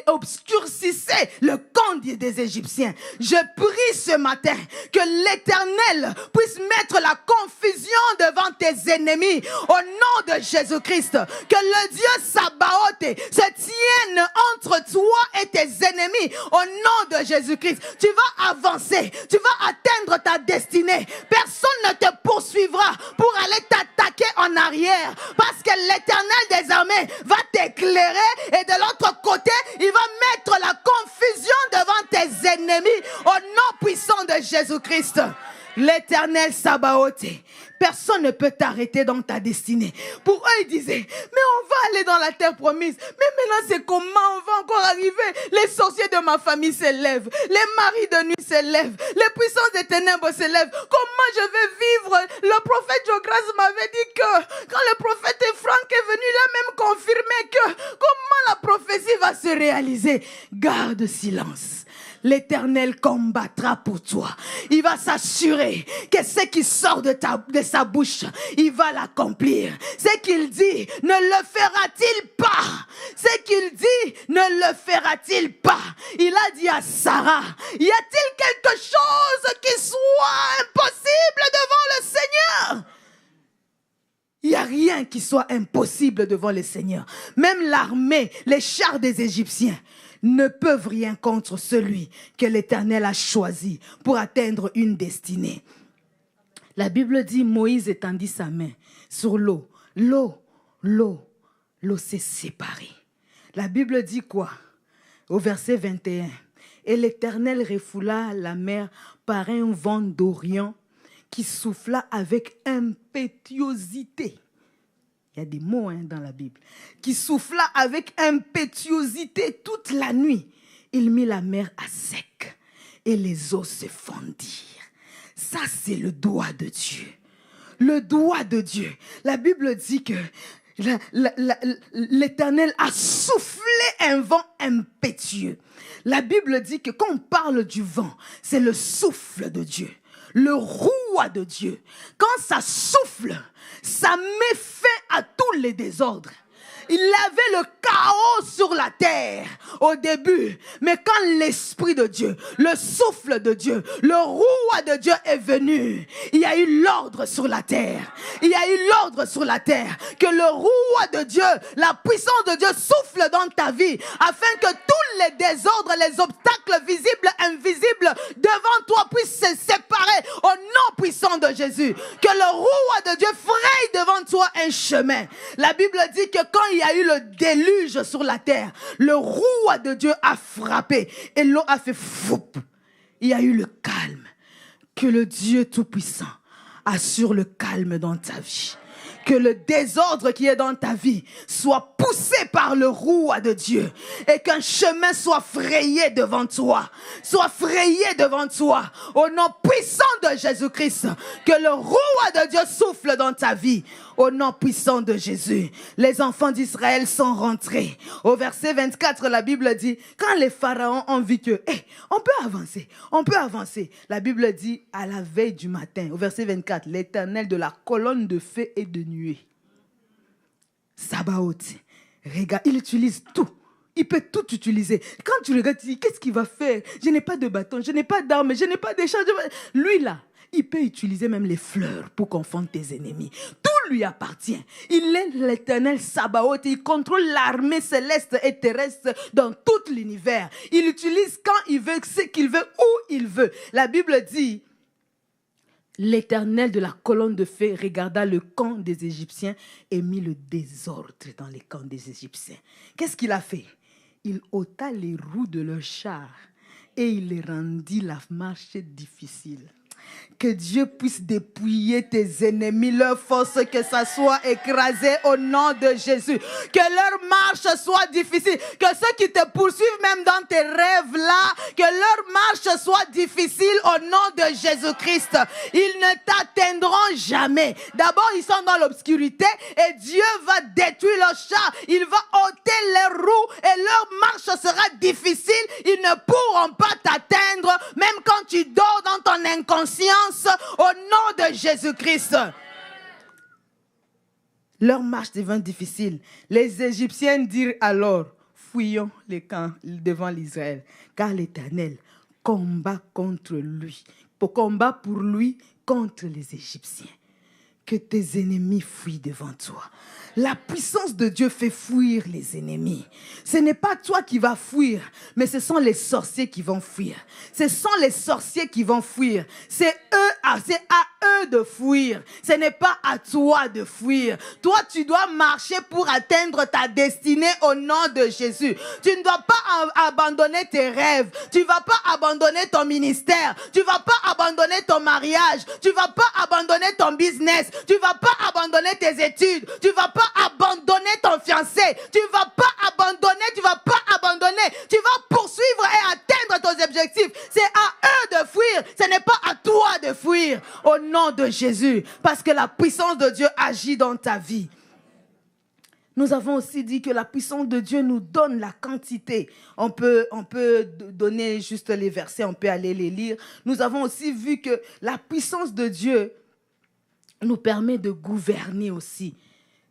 obscurcissait le camp des Égyptiens. Je prie ce matin que l'Éternel puisse mettre la confusion devant tes ennemis au nom de Jésus-Christ. Que le Dieu Sabaoth se tienne entre toi et tes ennemis au nom de Jésus-Christ. Tu vas avancer, tu vas atteindre ta destinée. Personne ne te poursuivra pour aller t'attaquer en arrière, parce que l'Éternel des armées va t'éclairer et de l'autre côté, il va mettre la confusion devant tes ennemis au nom puissant de Jésus-Christ. L'Éternel Sabaoth. Personne ne peut t'arrêter dans ta destinée. Pour eux, ils disaient, mais on va aller dans la terre promise. Mais maintenant, c'est comment on va encore arriver? Les sorciers de ma famille s'élèvent. Les maris de nuit s'élèvent. Les puissances des ténèbres s'élèvent. Comment je vais vivre? Le prophète Jogras m'avait dit que quand le prophète Franck est venu, il a même confirmé que comment la prophétie va se réaliser. Garde silence. L'Éternel combattra pour toi. Il va s'assurer que ce qui sort de sa bouche, il va l'accomplir. Ce qu'il dit, ne le fera-t-il pas? Ce qu'il dit, ne le fera-t-il pas? Il a dit à Sarah, y a-t-il quelque chose qui soit impossible devant le Seigneur? Il n'y a rien qui soit impossible devant le Seigneur. Même l'armée, les chars des Égyptiens ne peuvent rien contre celui que l'Éternel a choisi pour atteindre une destinée. La Bible dit, Moïse étendit sa main sur l'eau. L'eau s'est séparée. La Bible dit quoi? Au verset 21. Et l'Éternel refoula la mer par un vent d'Orient qui souffla avec impétuosité. Il y a des mots dans la Bible. Qui souffla avec impétuosité toute la nuit. Il mit la mer à sec et les eaux se fondirent. Ça, c'est le doigt de Dieu. Le doigt de Dieu. La Bible dit que l'Éternel a soufflé un vent impétueux. La Bible dit que quand on parle du vent, c'est le souffle de Dieu. Le roi de Dieu. Quand ça souffle, ça met fin à tous les désordres. Il avait le chaos sur la terre au début. Mais quand l'Esprit de Dieu, le souffle de Dieu, le roi de Dieu est venu, il y a eu l'ordre sur la terre. Il y a eu l'ordre sur la terre. Que le roi de Dieu, la puissance de Dieu souffle dans ta vie afin que tous les désordres, les obstacles visibles, invisibles devant toi puissent se séparer au nom puissant de Jésus. Que le roi de Dieu fraye devant toi un chemin. La Bible dit que quand il y a eu le déluge sur la terre, le roi de Dieu a frappé et l'eau a fait foup. Il y a eu le calme. Que le Dieu Tout-Puissant assure le calme dans ta vie. Que le désordre qui est dans ta vie soit poussé par le roi de Dieu et qu'un chemin soit frayé devant toi. Soit frayé devant toi au nom puissant de Jésus-Christ. Que le roi de Dieu souffle dans ta vie au nom puissant de Jésus. Les enfants d'Israël sont rentrés. Au verset 24, la Bible dit, quand les pharaons ont vu que, on peut avancer. La Bible dit, à la veille du matin, au verset 24, l'Éternel de la colonne de feu et de nuée. Sabaoth, regarde, il utilise tout. Il peut tout utiliser. Quand tu regardes, tu dis, qu'est-ce qu'il va faire? Je n'ai pas de bâton, je n'ai pas d'armes, je n'ai pas d'échange. Lui là, il peut utiliser même les fleurs pour confondre tes ennemis. Tout lui appartient. Il est l'Éternel Sabaoth. Il contrôle l'armée céleste et terrestre dans tout l'univers. Il utilise quand il veut, ce qu'il veut, où il veut. La Bible dit, l'Éternel de la colonne de feu regarda le camp des Égyptiens et mit le désordre dans les camps des Égyptiens. Qu'est-ce qu'il a fait? Il ôta les roues de leurs chars et il les rendit la marche difficile. Que Dieu puisse dépouiller tes ennemis, leur force, que ça soit écrasé au nom de Jésus. Que leur marche soit difficile. Que ceux qui te poursuivent même dans tes rêves là, que leur marche soit difficile au nom de Jésus-Christ. Ils ne t'atteindront jamais. D'abord, ils sont dans l'obscurité et Dieu va détruire leurs chars. Il va ôter leurs roues et leur marche sera difficile. Ils ne pourront pas t'atteindre, même quand tu dors dans ton inconscience, au nom de Jésus-Christ. Leur marche devint difficile. Les Égyptiens dirent alors, fuyons les camps devant l'Israël, car l'Éternel combat contre lui, combat pour lui contre les Égyptiens. Que tes ennemis fuient devant toi. La puissance de Dieu fait fuir les ennemis. Ce n'est pas toi qui vas fuir, mais ce sont les sorciers qui vont fuir. Ce sont les sorciers qui vont fuir. C'est à eux de fuir. Ce n'est pas à toi de fuir. Toi, tu dois marcher pour atteindre ta destinée au nom de Jésus. Tu ne dois pas abandonner tes rêves. Tu ne vas pas abandonner ton ministère. Tu ne vas pas abandonner ton mariage. Tu ne vas pas abandonner ton business. Tu ne vas pas abandonner tes études. Tu ne vas pas abandonner ton fiancé. Tu ne vas pas abandonner. Tu ne vas pas abandonner. Tu vas poursuivre et atteindre tes objectifs. C'est à eux de fuir. Ce n'est pas à toi de fuir. Au nom de Jésus. Parce que la puissance de Dieu agit dans ta vie. Nous avons aussi dit que la puissance de Dieu nous donne la quantité. On peut donner juste les versets, on peut aller les lire. Nous avons aussi vu que la puissance de Dieu nous permet de gouverner aussi.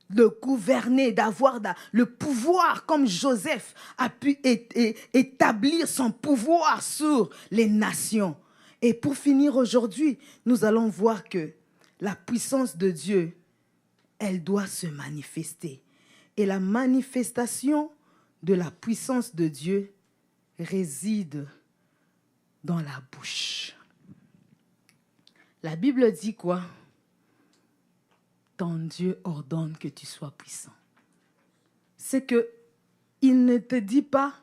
De gouverner, d'avoir le pouvoir, comme Joseph a pu établir son pouvoir sur les nations. Et pour finir aujourd'hui, nous allons voir que la puissance de Dieu, elle doit se manifester. Et la manifestation de la puissance de Dieu réside dans la bouche. La Bible dit quoi? Ton Dieu ordonne que tu sois puissant. C'est que il ne te dit pas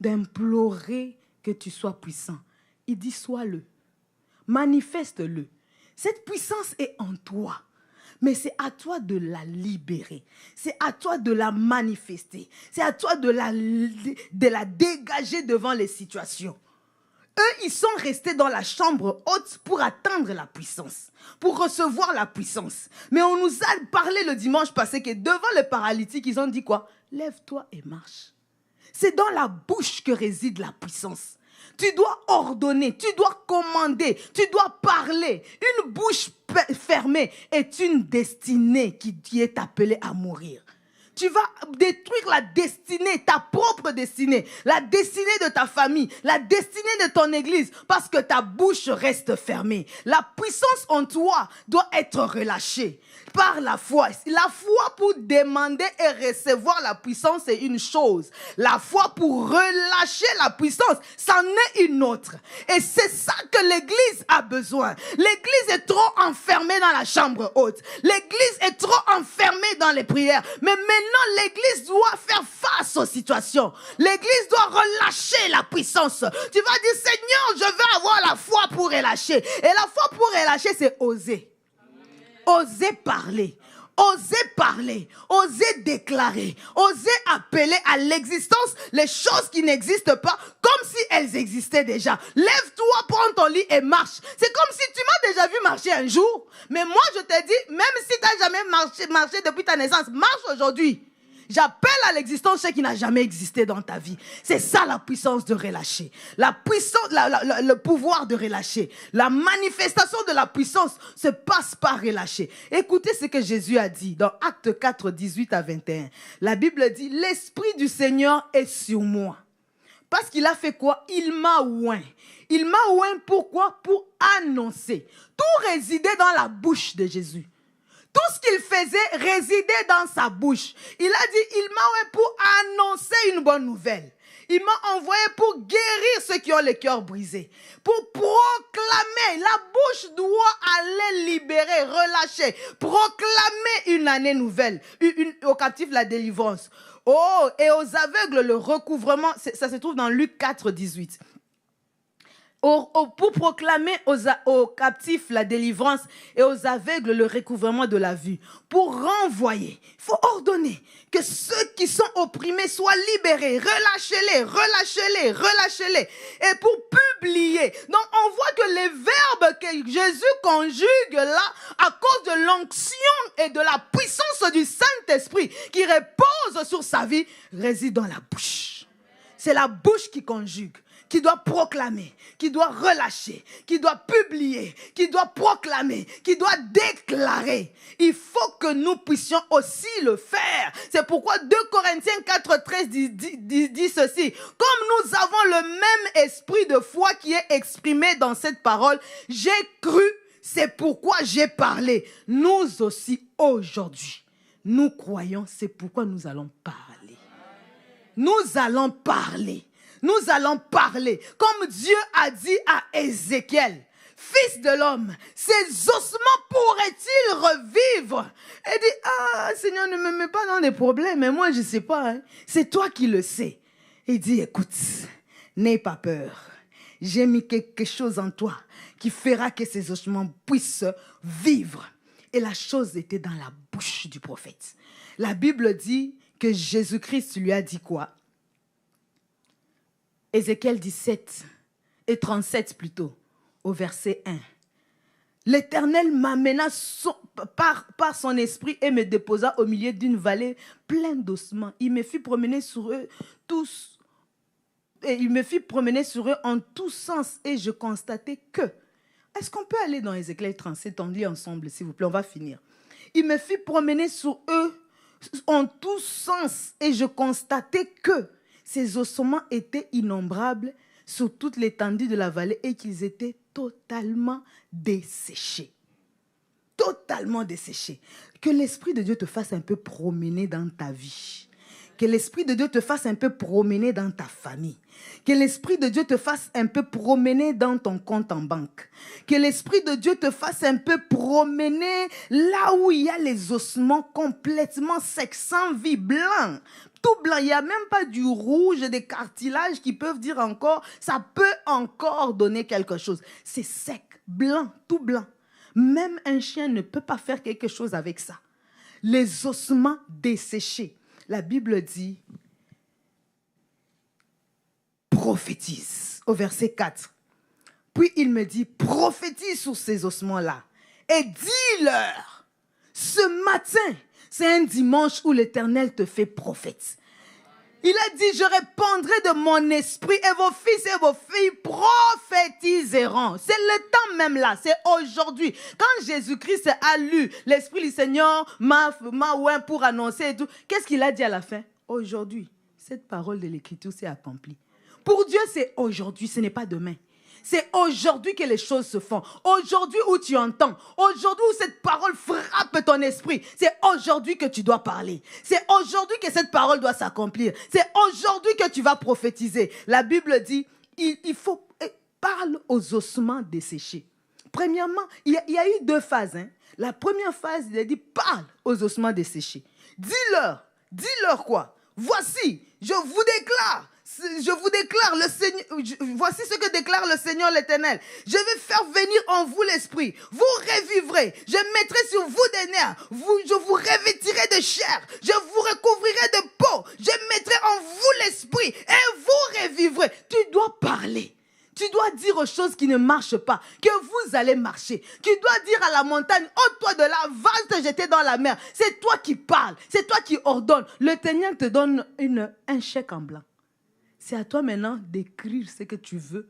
d'implorer que tu sois puissant. Il dit sois-le. Manifeste-le. Cette puissance est en toi. Mais c'est à toi de la libérer. C'est à toi de la manifester. C'est à toi de la dégager devant les situations. Eux, ils sont restés dans la chambre haute pour attendre la puissance, pour recevoir la puissance. Mais on nous a parlé le dimanche passé que devant le paralytique, ils ont dit quoi? Lève-toi et marche. C'est dans la bouche que réside la puissance. Tu dois ordonner, tu dois commander, tu dois parler. Une bouche fermée est une destinée qui est appelée à mourir. Tu vas détruire la destinée, ta propre destinée, la destinée de ta famille, la destinée de ton église, parce que ta bouche reste fermée. La puissance en toi doit être relâchée par la foi. La foi pour demander et recevoir la puissance, c'est une chose. La foi pour relâcher la puissance, c'en est une autre. Et c'est ça que l'église a besoin. L'église est trop enfermée dans la chambre haute. L'église est trop enfermée dans les prières. Mais maintenant, l'église doit faire face aux situations. L'église doit relâcher la puissance. Tu vas dire, Seigneur, je veux avoir la foi pour relâcher. Et la foi pour relâcher, c'est oser. Oser parler. Oser parler, oser déclarer, oser appeler à l'existence les choses qui n'existent pas comme si elles existaient déjà. Lève-toi, prends ton lit et marche. C'est comme si tu m'as déjà vu marcher un jour. Mais moi, je te dis, même si tu n'as jamais marché depuis ta naissance, marche aujourd'hui. J'appelle à l'existence ce qui n'a jamais existé dans ta vie. C'est ça la puissance de relâcher. La puissance, le pouvoir de relâcher. La manifestation de la puissance se passe par relâcher. Écoutez ce que Jésus a dit dans Actes 4, 18 à 21. La Bible dit, l'Esprit du Seigneur est sur moi. Parce qu'il a fait quoi? Il m'a oint. Il m'a oint pourquoi? Pour annoncer. Tout résidait dans la bouche de Jésus. Tout ce qu'il faisait résidait dans sa bouche. Il a dit, il m'a envoyé pour annoncer une bonne nouvelle. Il m'a envoyé pour guérir ceux qui ont le cœur brisé. Pour proclamer, la bouche doit aller libérer, relâcher. Proclamer une année nouvelle. Aux captifs, la délivrance. Oh, et aux aveugles, le recouvrement. Ça se trouve dans Luc 4, 18. pour proclamer aux captifs la délivrance et aux aveugles le recouvrement de la vue, pour renvoyer. Il faut ordonner que ceux qui sont opprimés soient libérés. Relâchez-les, relâchez-les, relâchez-les. Et pour publier. Donc on voit que les verbes que Jésus conjugue là, à cause de l'onction et de la puissance du Saint-Esprit qui repose sur sa vie, résident dans la bouche. C'est la bouche qui conjugue, qui doit proclamer, qui doit relâcher, qui doit publier, qui doit proclamer, qui doit déclarer. Il faut que nous puissions aussi le faire. C'est pourquoi 2 Corinthiens 4,13 dit ceci. Comme nous avons le même esprit de foi qui est exprimé dans cette parole, j'ai cru, c'est pourquoi j'ai parlé. Nous aussi aujourd'hui, nous croyons, c'est pourquoi nous allons parler. Nous allons parler. Nous allons parler. Comme Dieu a dit à Ézéchiel, fils de l'homme, ces ossements pourraient-ils revivre? Il dit, ah Seigneur, ne me mets pas dans des problèmes, mais moi je ne sais pas. Hein. C'est toi qui le sais. Il dit, écoute, n'aie pas peur. J'ai mis quelque chose en toi qui fera que ces ossements puissent vivre. Et la chose était dans la bouche du prophète. La Bible dit que Jésus-Christ lui a dit quoi? Ézéchiel 17 et 37 plutôt, au verset 1. L'Éternel m'amena par son esprit et me déposa au milieu d'une vallée pleine d'ossements. Il me fit promener sur eux tous. Et il me fit promener sur eux en tous sens et je constatai que... Est-ce qu'on peut aller dans Ézéchiel 37? On lit ensemble, s'il vous plaît, on va finir. Il me fit promener sur eux en tous sens et je constatai que ces ossements étaient innombrables sur toute l'étendue de la vallée et qu'ils étaient totalement desséchés. Totalement desséchés. Que l'Esprit de Dieu te fasse un peu promener dans ta vie. Que l'Esprit de Dieu te fasse un peu promener dans ta famille. Que l'Esprit de Dieu te fasse un peu promener dans ton compte en banque. Que l'Esprit de Dieu te fasse un peu promener là où il y a les ossements complètement secs, sans vie, blancs. Tout blanc, il n'y a même pas du rouge, des cartilages qui peuvent dire encore, ça peut encore donner quelque chose. C'est sec, blanc, tout blanc. Même un chien ne peut pas faire quelque chose avec ça. Les ossements desséchés. La Bible dit, prophétise, au verset 4. Puis il me dit, prophétise sur ces ossements-là et dis-leur, ce matin, c'est un dimanche où l'Éternel te fait prophète. Il a dit, je répandrai de mon esprit et vos fils et vos filles prophétiseront. C'est le temps même là, c'est aujourd'hui. Quand Jésus-Christ a lu l'Esprit du Seigneur m'a oint pour annoncer et tout, qu'est-ce qu'il a dit à la fin? Aujourd'hui, cette parole de l'Écriture s'est accomplie. Pour Dieu, c'est aujourd'hui, ce n'est pas demain. C'est aujourd'hui que les choses se font. Aujourd'hui où tu entends. Aujourd'hui où cette parole frappe ton esprit. C'est aujourd'hui que tu dois parler. C'est aujourd'hui que cette parole doit s'accomplir. C'est aujourd'hui que tu vas prophétiser. La Bible dit, il faut parle aux ossements desséchés. Premièrement, il y a eu 2 phases. Hein. La première phase, il a dit, parle aux ossements desséchés. Dis-leur quoi? Voici, je vous déclare le Seigneur, voici ce que déclare le Seigneur l'Éternel. Je vais faire venir en vous l'esprit. Vous revivrez. Je mettrai sur vous des nerfs. Je vous revêtirai de chair. Je vous recouvrirai de peau. Je mettrai en vous l'esprit et vous revivrez. Tu dois parler. Tu dois dire aux choses qui ne marchent pas, que vous allez marcher. Tu dois dire à la montagne, ôte-toi de là, va te jeter dans la mer. C'est toi qui parles, c'est toi qui ordonnes. L'Éternel te donne un chèque en blanc. C'est à toi maintenant d'écrire ce que tu veux,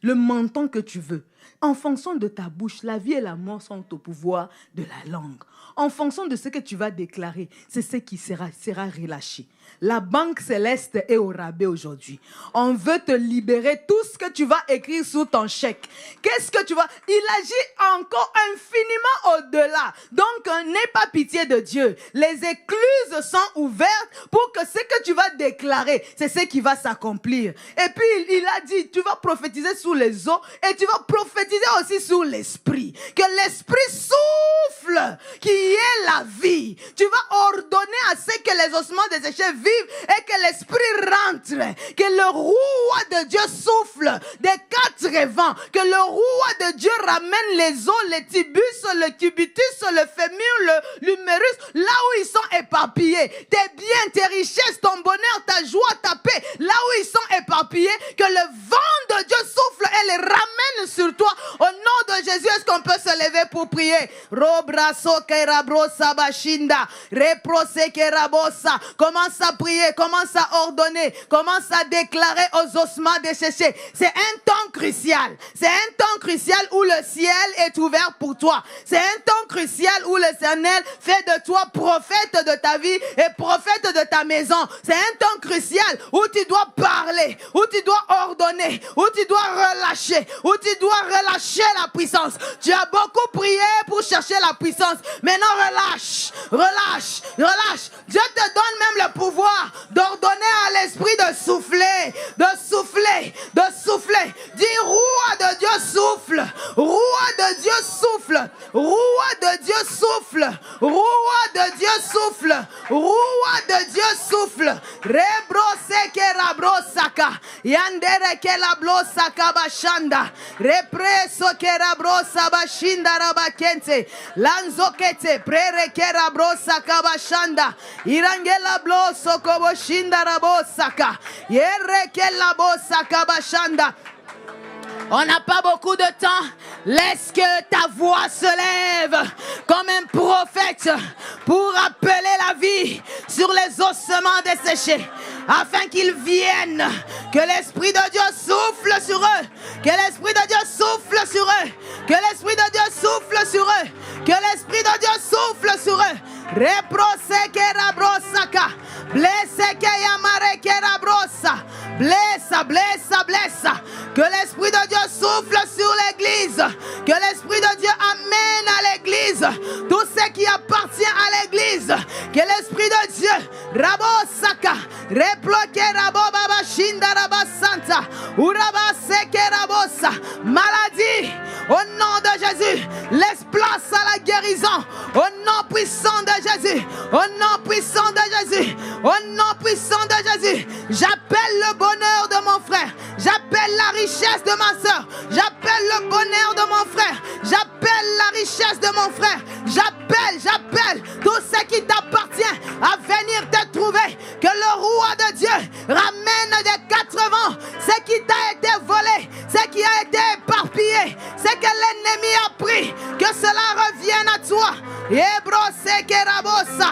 le montant que tu veux. En fonction de ta bouche, la vie et la mort sont au pouvoir de la langue. En fonction de ce que tu vas déclarer, c'est ce qui sera relâché. La banque céleste est au rabais aujourd'hui. On veut te libérer tout ce que tu vas écrire sur ton chèque. Qu'est-ce que tu vas... Il agit encore infiniment au-delà. Donc, n'aie pas pitié de Dieu. Les écluses sont ouvertes pour que ce que tu vas déclarer, c'est ce qui va s'accomplir. Et puis, il a dit, tu vas prophétiser sur les eaux et tu vas prophétiser aussi sur l'esprit. Que l'esprit souffle, qui est la vie. Tu vas ordonner à ce que les ossements desséchés vivent et que l'esprit rentre. Que le roi de Dieu souffle des 4 vents, que le roi de Dieu ramène les os, les tibus, le cubitus, le fémur, l'humérus, là où ils sont éparpillés. Tes biens, tes richesses, ton bonheur, ta joie, ta paix, là où ils sont éparpillés, que le vent de Dieu souffle et les ramène sur toi. Au nom de Jésus, est-ce qu'on peut se lever pour prier? Commence à prier, commence à ordonner, commence à déclarer aux ossements desséchés. C'est un temps crucial. C'est un temps crucial où le ciel est ouvert pour toi. C'est un temps crucial où l'Éternel fait de toi prophète de ta vie et prophète de ta maison. C'est un temps crucial où tu dois parler, où tu dois ordonner, où tu dois relâcher, où tu dois relâcher la puissance. Tu as beaucoup prié pour chercher la puissance. Maintenant relâche, relâche, relâche. Dieu te donne même le pouvoir d'ordonner à l'esprit de souffler, de souffler, de souffler. Dis, roi de Dieu souffle, roi de Dieu souffle, roi de Dieu souffle, roi de Dieu souffle, roi de Dieu souffle. Rebrose que rabrosaka, yandere que la blosaka bashanda, represo que rabrosa bashinda rabakense, lanzokete prere que rabrosaka bashanda, irangela bloso koboshinda rabosaka, yere que la bosaka bashanda. On n'a pas beaucoup de temps. Laisse que ta voix se lève comme un prophète pour appeler la vie sur les ossements desséchés, afin qu'ils viennent. Que l'Esprit de Dieu souffle sur eux. Que l'Esprit de Dieu souffle sur eux. Que l'Esprit de Dieu souffle sur eux. Que l'Esprit de Dieu souffle sur eux. Reprose que rabrosaka. Blesse que yamare que rabrosa. Blessa, blessa, blessa. Que l'Esprit de Dieu souffle sur l'Église. Que l'Esprit de Dieu amène à l'Église tout ce qui appartient à l'Église. Que l'Esprit de Dieu, Rabosaka, reploque Rabobaba Shinda Rabasanta, Urabaseke Rabosa, maladie, au nom de Jésus, laisse place à la guérison. Au nom puissant de Jésus, au nom puissant de Jésus, au nom puissant de Jésus, j'appelle le bonheur de mon frère. J'appelle la richesse de ma soeur. J'appelle le bonheur de mon frère. J'appelle la richesse de mon frère. J'appelle tout ce qui t'appartient à venir te trouver. Que le roi de Dieu ramène des 4 vents ce qui t'a été volé, ce qui a été éparpillé, ce que l'ennemi a pris. Que cela revienne à toi. Ebrose que rabosa.